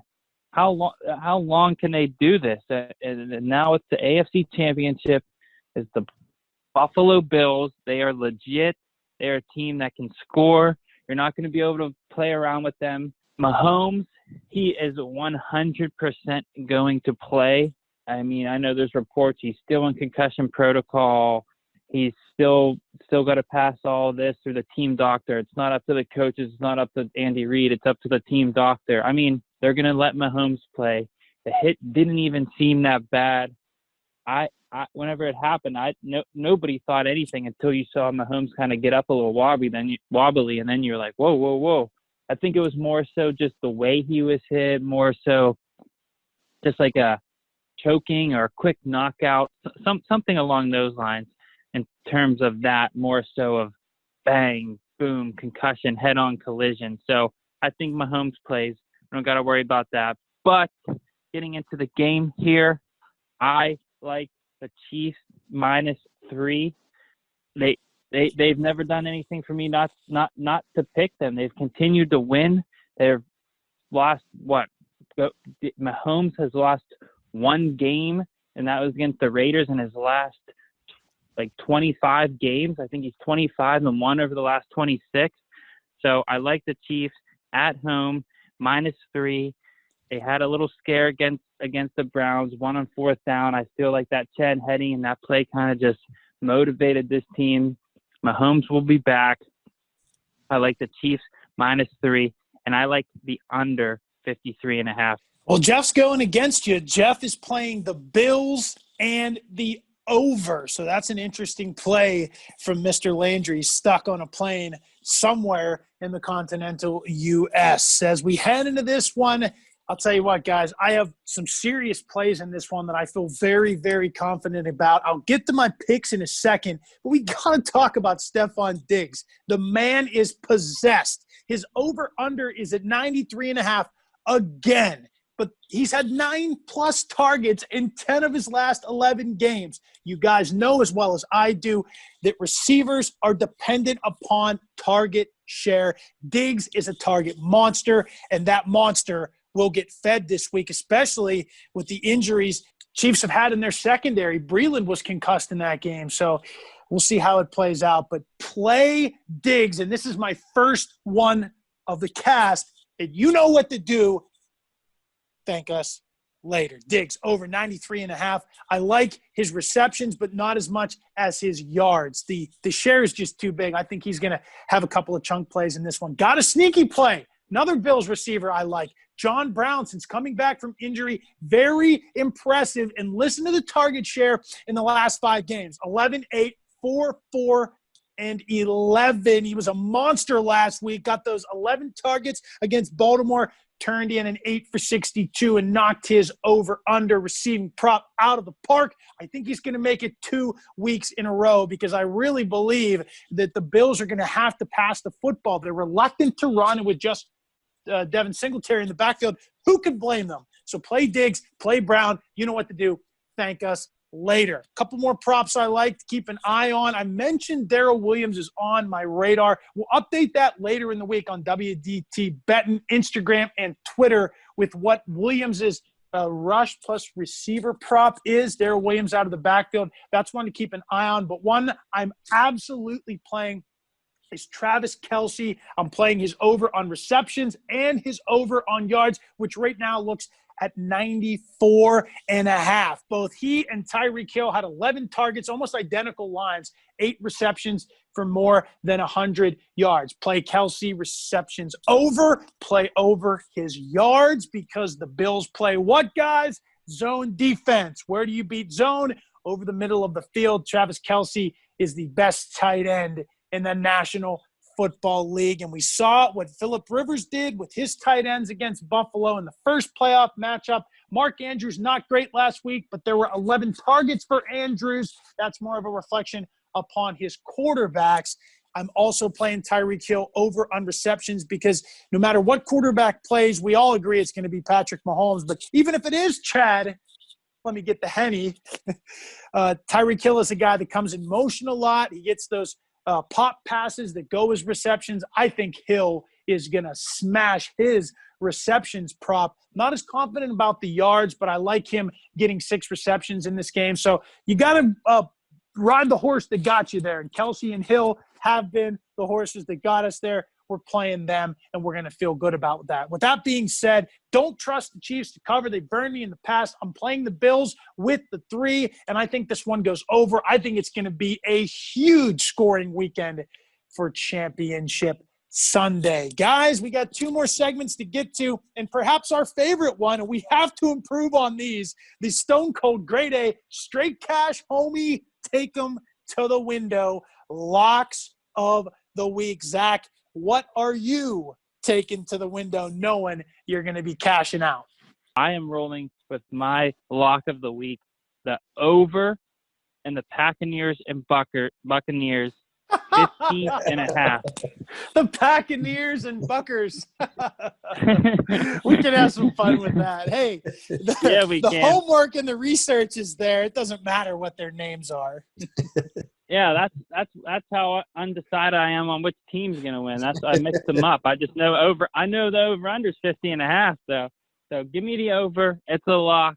how long can they do this? And now it's the AFC Championship. It's the Buffalo Bills. They are legit. They're a team that can score. You're not going to be able to play around with them. Mahomes, he is 100% going to play. I mean, I know there's reports he's still in concussion protocol. He's still got to pass all this through the team doctor. It's not up to the coaches. It's not up to Andy Reid. It's up to the team doctor. I mean, they're going to let Mahomes play. The hit didn't even seem that bad. Whenever it happened, nobody thought anything until you saw Mahomes kind of get up a little wobbly, and then you're like, whoa. I think it was more so just the way he was hit, more so just like a choking or a quick knockout, something along those lines in terms of that, more so of bang, boom, concussion, head-on collision. So I think Mahomes plays. I don't got to worry about that. But getting into the game here, I like the Chiefs -3. They've never done anything for me not to pick them. They've continued to win. They've lost Mahomes has lost one game, and that was against the Raiders in his last 25 games. I think he's 25-1 over the last 26. So I like the Chiefs at home -3. They had a little scare against the Browns, 1 on 4th down. I feel like that Chad Henne and that play kind of just motivated this team. Mahomes will be back. I like the Chiefs -3, and I like the under 53.5. Well, Jeff's going against you. Jeff is playing the Bills and the over. So that's an interesting play from Mr. Landry, stuck on a plane somewhere in the continental U.S. As we head into this one, I'll tell you what, guys, I have some serious plays in this one that I feel very, very confident about. I'll get to my picks in a second, but we got to talk about Stephon Diggs. The man is possessed. His over-under is at 93.5 again, but he's had 9+ targets in 10 of his last 11 games. You guys know as well as I do that receivers are dependent upon target share. Diggs is a target monster, and that monster will get fed this week, especially with the injuries Chiefs have had in their secondary. Breeland was concussed in that game, so we'll see how it plays out. But play Diggs, and this is my first one of the cast, and you know what to do. Thank us later. Diggs over 93.5. I like his receptions, but not as much as his yards. The share is just too big. I think he's going to have a couple of chunk plays in this one. Got a sneaky play. Another Bills receiver I like. John Brown, since coming back from injury, very impressive. And listen to the target share in the last 5 games. 11, 8, 4, 4, and 11. He was a monster last week. Got those 11 targets against Baltimore. Turned in an 8 for 62 and knocked his over-under receiving prop out of the park. I think he's going to make it 2 weeks in a row because I really believe that the Bills are going to have to pass the football. They're reluctant to run, and with just Devin Singletary in the backfield, who could blame them? So play Diggs, play Brown. You know what to do. Thank us later. A couple more props I like to keep an eye on. I mentioned Darrell Williams is on my radar. We'll update that later in the week on WDT Betting, Instagram, and Twitter with what Williams' rush plus receiver prop is. Darrell Williams out of the backfield. That's one to keep an eye on. But one I'm absolutely playing is Travis Kelce. I'm playing his over on receptions and his over on yards, which right now looks at 94.5. Both he and Tyreek Hill had 11 targets, almost identical lines, 8 receptions for more than 100 yards. Play Kelce receptions over, play over his yards because the Bills play what, guys? Zone defense. Where do you beat zone? Over the middle of the field. Travis Kelce is the best tight end in the National Football League, and we saw what Phillip Rivers did with his tight ends against Buffalo in the first playoff matchup. Mark Andrews not great last week, but there were 11 targets for Andrews. That's more of a reflection upon his quarterbacks. I'm also playing Tyreek Hill over on receptions because no matter what quarterback plays, we all agree it's going to be Patrick Mahomes. But even if it is Chad, let me get the Henny. Tyreek Hill is a guy that comes in motion a lot. He gets those pop passes that go as receptions. I think Hill is going to smash his receptions prop. Not as confident about the yards, but I like him getting 6 receptions in this game. So you got to ride the horse that got you there. And Kelce and Hill have been the horses that got us there. We're playing them, and we're going to feel good about that. With that being said, don't trust the Chiefs to cover. They burned me in the past. I'm playing the Bills with the 3, and I think this one goes over. I think it's going to be a huge scoring weekend for Championship Sunday. Guys, we got 2 more segments to get to, and perhaps our favorite one, and we have to improve on these, the Stone Cold Grade A straight cash, homie, take them to the window. Locks of the week. Zach, what are you taking to the window knowing you're going to be cashing out? I am rolling with my lock of the week, the over and the Buccaneers and Buccaneers 15.5. The Buccaneers and Buckers. We can have some fun with that. Hey, the homework and the research is there. It doesn't matter what their names are. Yeah, that's how undecided I am on which team's gonna win. I mixed them up. I just know over. I know the over under is 50.5. So give me the over. It's a lock.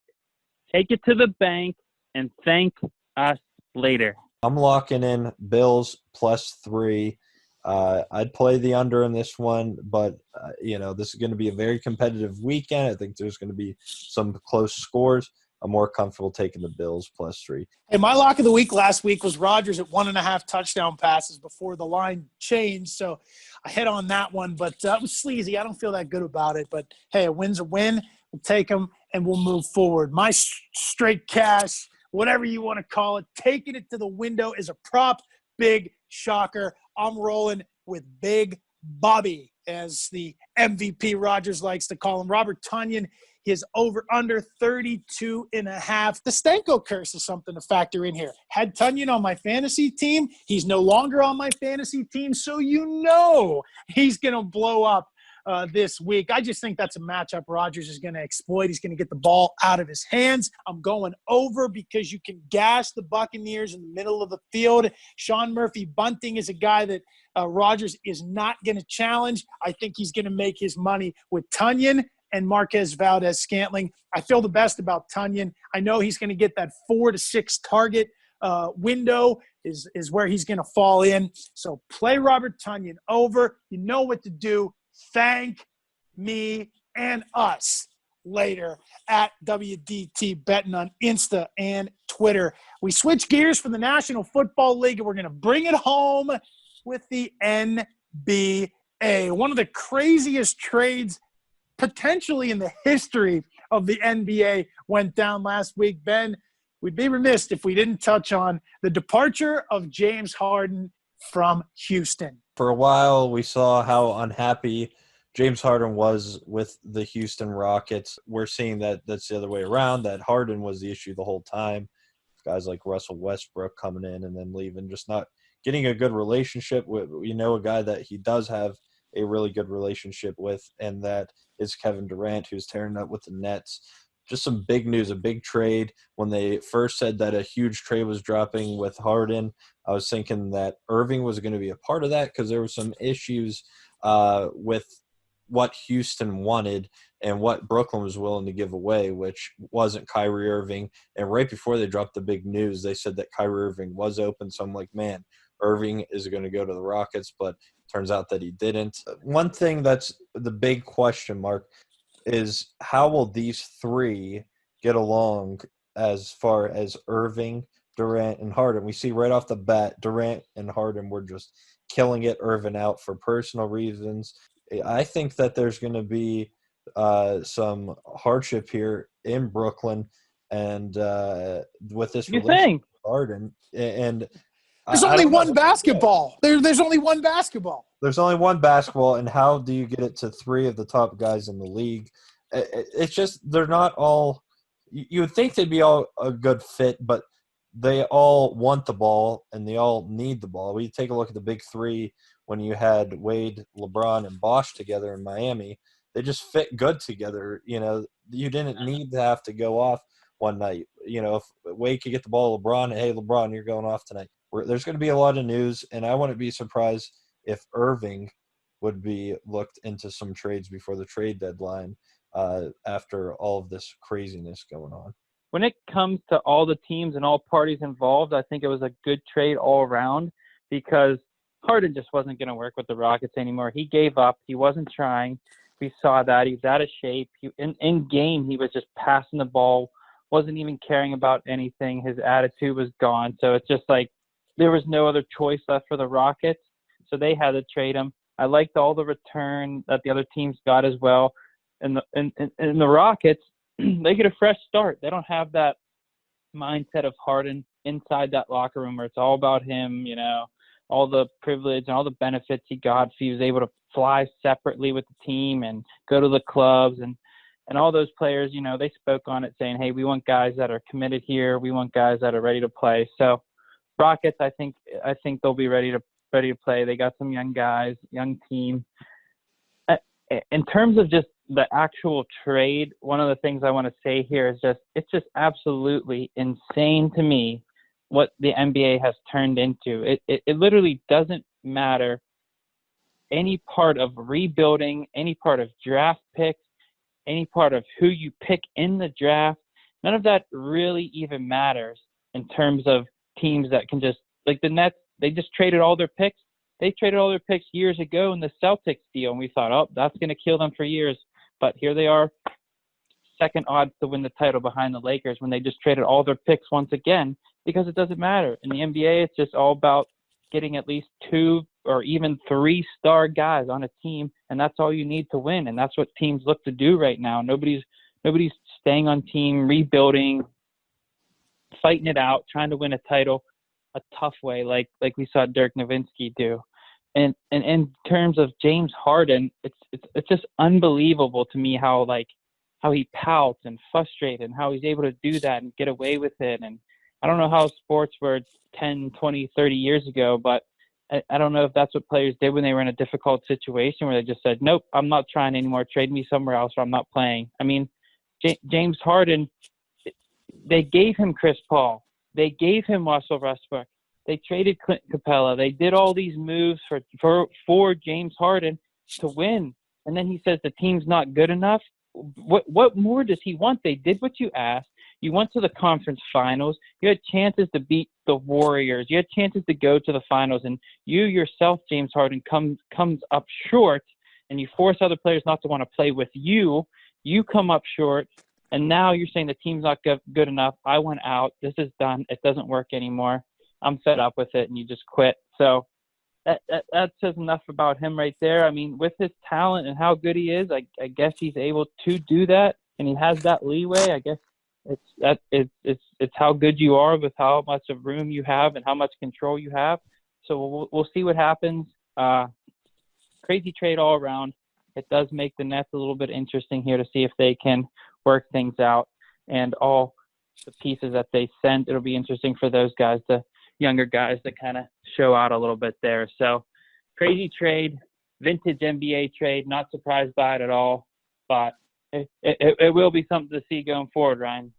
Take it to the bank and thank us later. I'm locking in Bills +3. I'd play the under in this one, but this is going to be a very competitive weekend. I think there's going to be some close scores. I'm more comfortable taking the Bills +3. Hey, my lock of the week last week was Rodgers at 1.5 touchdown passes before the line changed. So I hit on that one, but it was sleazy. I don't feel that good about it. But, hey, a win's a win. We'll take them, and we'll move forward. My straight cash, whatever you want to call it, taking it to the window is a prop. Big shocker. I'm rolling with Big Bobby, as the MVP Rodgers likes to call him. Robert Tonyan, his over-under 32.5. The Stanko curse is something to factor in here. Had Tonyan on my fantasy team. He's no longer on my fantasy team, so he's going to blow up this week. I just think that's a matchup Rodgers is going to exploit. He's going to get the ball out of his hands. I'm going over because you can gash the Buccaneers in the middle of the field. Sean Murphy-Bunting is a guy that Rodgers is not going to challenge. I think he's going to make his money with Tonyan and Marquez Valdez-Scantling. I feel the best about Tonyan. I know he's going to get that 4 to 6 target window is where he's going to fall in. So play Robert Tonyan over. You know what to do. Thank me and us later at WDT Betting on Insta and Twitter. We switch gears from the National Football League, and we're going to bring it home with the NBA. One of the craziest trades potentially in the history of the NBA went down last week. Ben, we'd be remiss if we didn't touch on the departure of James Harden from Houston. For a while, we saw how unhappy James Harden was with the Houston Rockets. We're seeing that that's the other way around, that Harden was the issue the whole time. Guys like Russell Westbrook coming in and then leaving, just not getting a good relationship with, a guy that he does have a really good relationship with, and that is Kevin Durant, who's tearing up with the Nets. Just some big news, a big trade. When they first said that a huge trade was dropping with Harden, I was thinking that Irving was going to be a part of that because there were some issues with what Houston wanted and what Brooklyn was willing to give away, which wasn't Kyrie Irving. And right before they dropped the big news, they said that Kyrie Irving was open. So I'm like, man, Irving is going to go to the Rockets, but turns out that he didn't. One thing that's the big question mark is how will these three get along as far as Irving, Durant, and Harden? We see right off the bat, Durant and Harden were just killing it. Irving out for personal reasons. I think that there's going to be some hardship here in Brooklyn, and with this relationship with Harden. And there's only one basketball. There's only one basketball. There's only one basketball, and how do you get it to three of the top guys in the league? It's just they're not all – you would think they'd be all a good fit, but they all want the ball and they all need the ball. We take a look at the big three when you had Wade, LeBron, and Bosh together in Miami. They just fit good together. You didn't need to have to go off one night. If Wade could get the ball to LeBron, hey, LeBron, you're going off tonight. There's going to be a lot of news, and I wouldn't be surprised if Irving would be looked into some trades before the trade deadline after all of this craziness going on. When it comes to all the teams and all parties involved, I think it was a good trade all around because Harden just wasn't going to work with the Rockets anymore. He gave up. He wasn't trying. We saw that. He was out of shape. In game, he was just passing the ball, wasn't even caring about anything. His attitude was gone. So it's just like there was no other choice left for the Rockets. So they had to trade him. I liked all the return that the other teams got as well. And the Rockets, they get a fresh start. They don't have that mindset of Harden inside that locker room where it's all about him, all the privilege and all the benefits he got. He was able to fly separately with the team and go to the clubs and all those players, they spoke on it saying, hey, we want guys that are committed here. We want guys that are ready to play. So Rockets, I think they'll be ready to play. They got some young guys, young team. In terms of just the actual trade, one of the things I want to say here is it's just absolutely insane to me what the NBA has turned into. It literally doesn't matter any part of rebuilding, any part of draft picks, any part of who you pick in the draft. None of that really even matters in terms of teams that can just, like the Nets, they just traded all their picks. They traded all their picks years ago in the Celtics deal, and we thought, oh, that's going to kill them for years. But here they are, second odds to win the title behind the Lakers when they just traded all their picks once again because it doesn't matter. In the NBA, it's just all about getting at least 2 or even 3-star guys on a team, and that's all you need to win. And that's what teams look to do right now. Nobody's staying on team, rebuilding, fighting it out, trying to win a title a tough way like we saw Dirk Nowitzki do. And in terms of James Harden, it's just unbelievable to me how he pouts and frustrated and how he's able to do that and get away with it. And I don't know how sports were 10, 20, 30 years ago, but I don't know if that's what players did when they were in a difficult situation where they just said, nope, I'm not trying anymore. Trade me somewhere else or I'm not playing. I mean, James Harden, they gave him Chris Paul. They gave him Russell Westbrook. They traded Clint Capella. They did all these moves for James Harden to win. And then he says the team's not good enough. What more does he want? They did what you asked. You went to the conference finals. You had chances to beat the Warriors. You had chances to go to the finals. And you yourself, James Harden, comes up short, and you force other players not to want to play with you. You come up short, and now you're saying the team's not good enough. I went out. This is done. It doesn't work anymore. I'm fed up with it, and you just quit. So that says enough about him right there. I mean, with his talent and how good he is, I guess he's able to do that, and he has that leeway. I guess it's how good you are with how much of room you have and how much control you have. So we'll see what happens. Crazy trade all around. It does make the Nets a little bit interesting here to see if they can work things out, and all the pieces that they sent. It'll be interesting for those guys, the younger guys, to kind of show out a little bit there. So crazy trade, vintage NBA trade. Not surprised by it at all, but it will be something to see going forward, Ryan.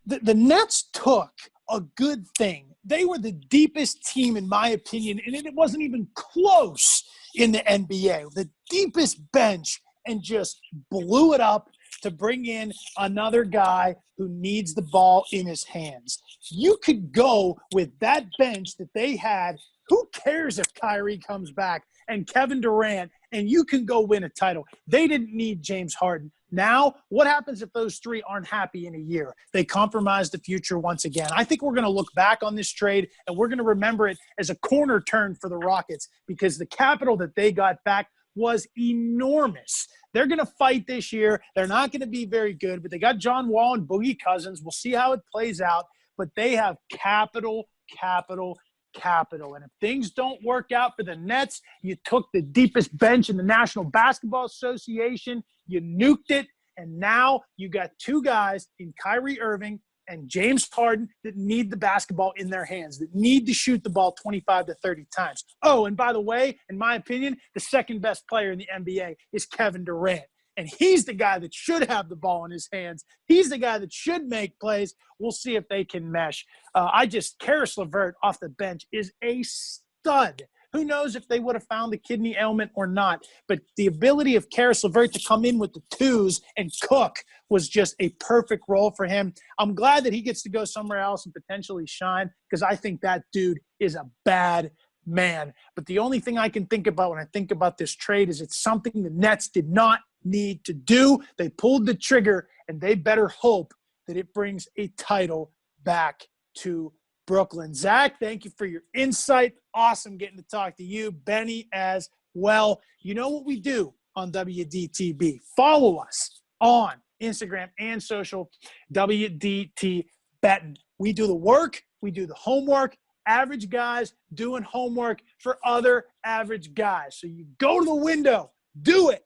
The Nets took a good thing. They were the deepest team, in my opinion, and it wasn't even close in the NBA. The deepest bench, and just blew it up to bring in another guy who needs the ball in his hands. You could go with that bench that they had. Who cares if Kyrie comes back and Kevin Durant, and you can go win a title? They didn't need James Harden. Now, what happens if those three aren't happy in a year? They compromise the future once again. I think we're going to look back on this trade, and we're going to remember it as a corner turn for the Rockets, because the capital that they got back was enormous. They're going to fight this year. They're not going to be very good, but they got John Wall and Boogie Cousins. We'll see how it plays out, but they have capital. And if things don't work out for the Nets, you took the deepest bench in the National Basketball Association, you nuked it, and now you got two guys in Kyrie Irving and James Harden that need the basketball in their hands, that need to shoot the ball 25 to 30 times. Oh, and by the way, in my opinion, the second best player in the NBA is Kevin Durant. And he's the guy that should have the ball in his hands. He's the guy that should make plays. We'll see if they can mesh. Karis LeVert off the bench is a stud. Who knows if they would have found the kidney ailment or not. But the ability of Karis LeVert to come in with the twos and cook was just a perfect role for him. I'm glad that he gets to go somewhere else and potentially shine, because I think that dude is a bad man. But the only thing I can think about when I think about this trade is it's something the Nets did not need to do. They pulled the trigger, and they better hope that it brings a title back to Brooklyn. Zach, thank you for your insight. Awesome getting to talk to you. Benny as well. You know what we do on WDTB. Follow us on Instagram and social, WDT Betting. We do the work. We do the homework. Average guys doing homework for other average guys. So you go to the window, do it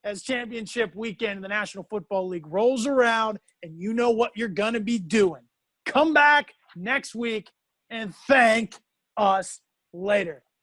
as championship weekend in the National Football League rolls around, and you know what you're going to be doing. Come back next week and thank us later.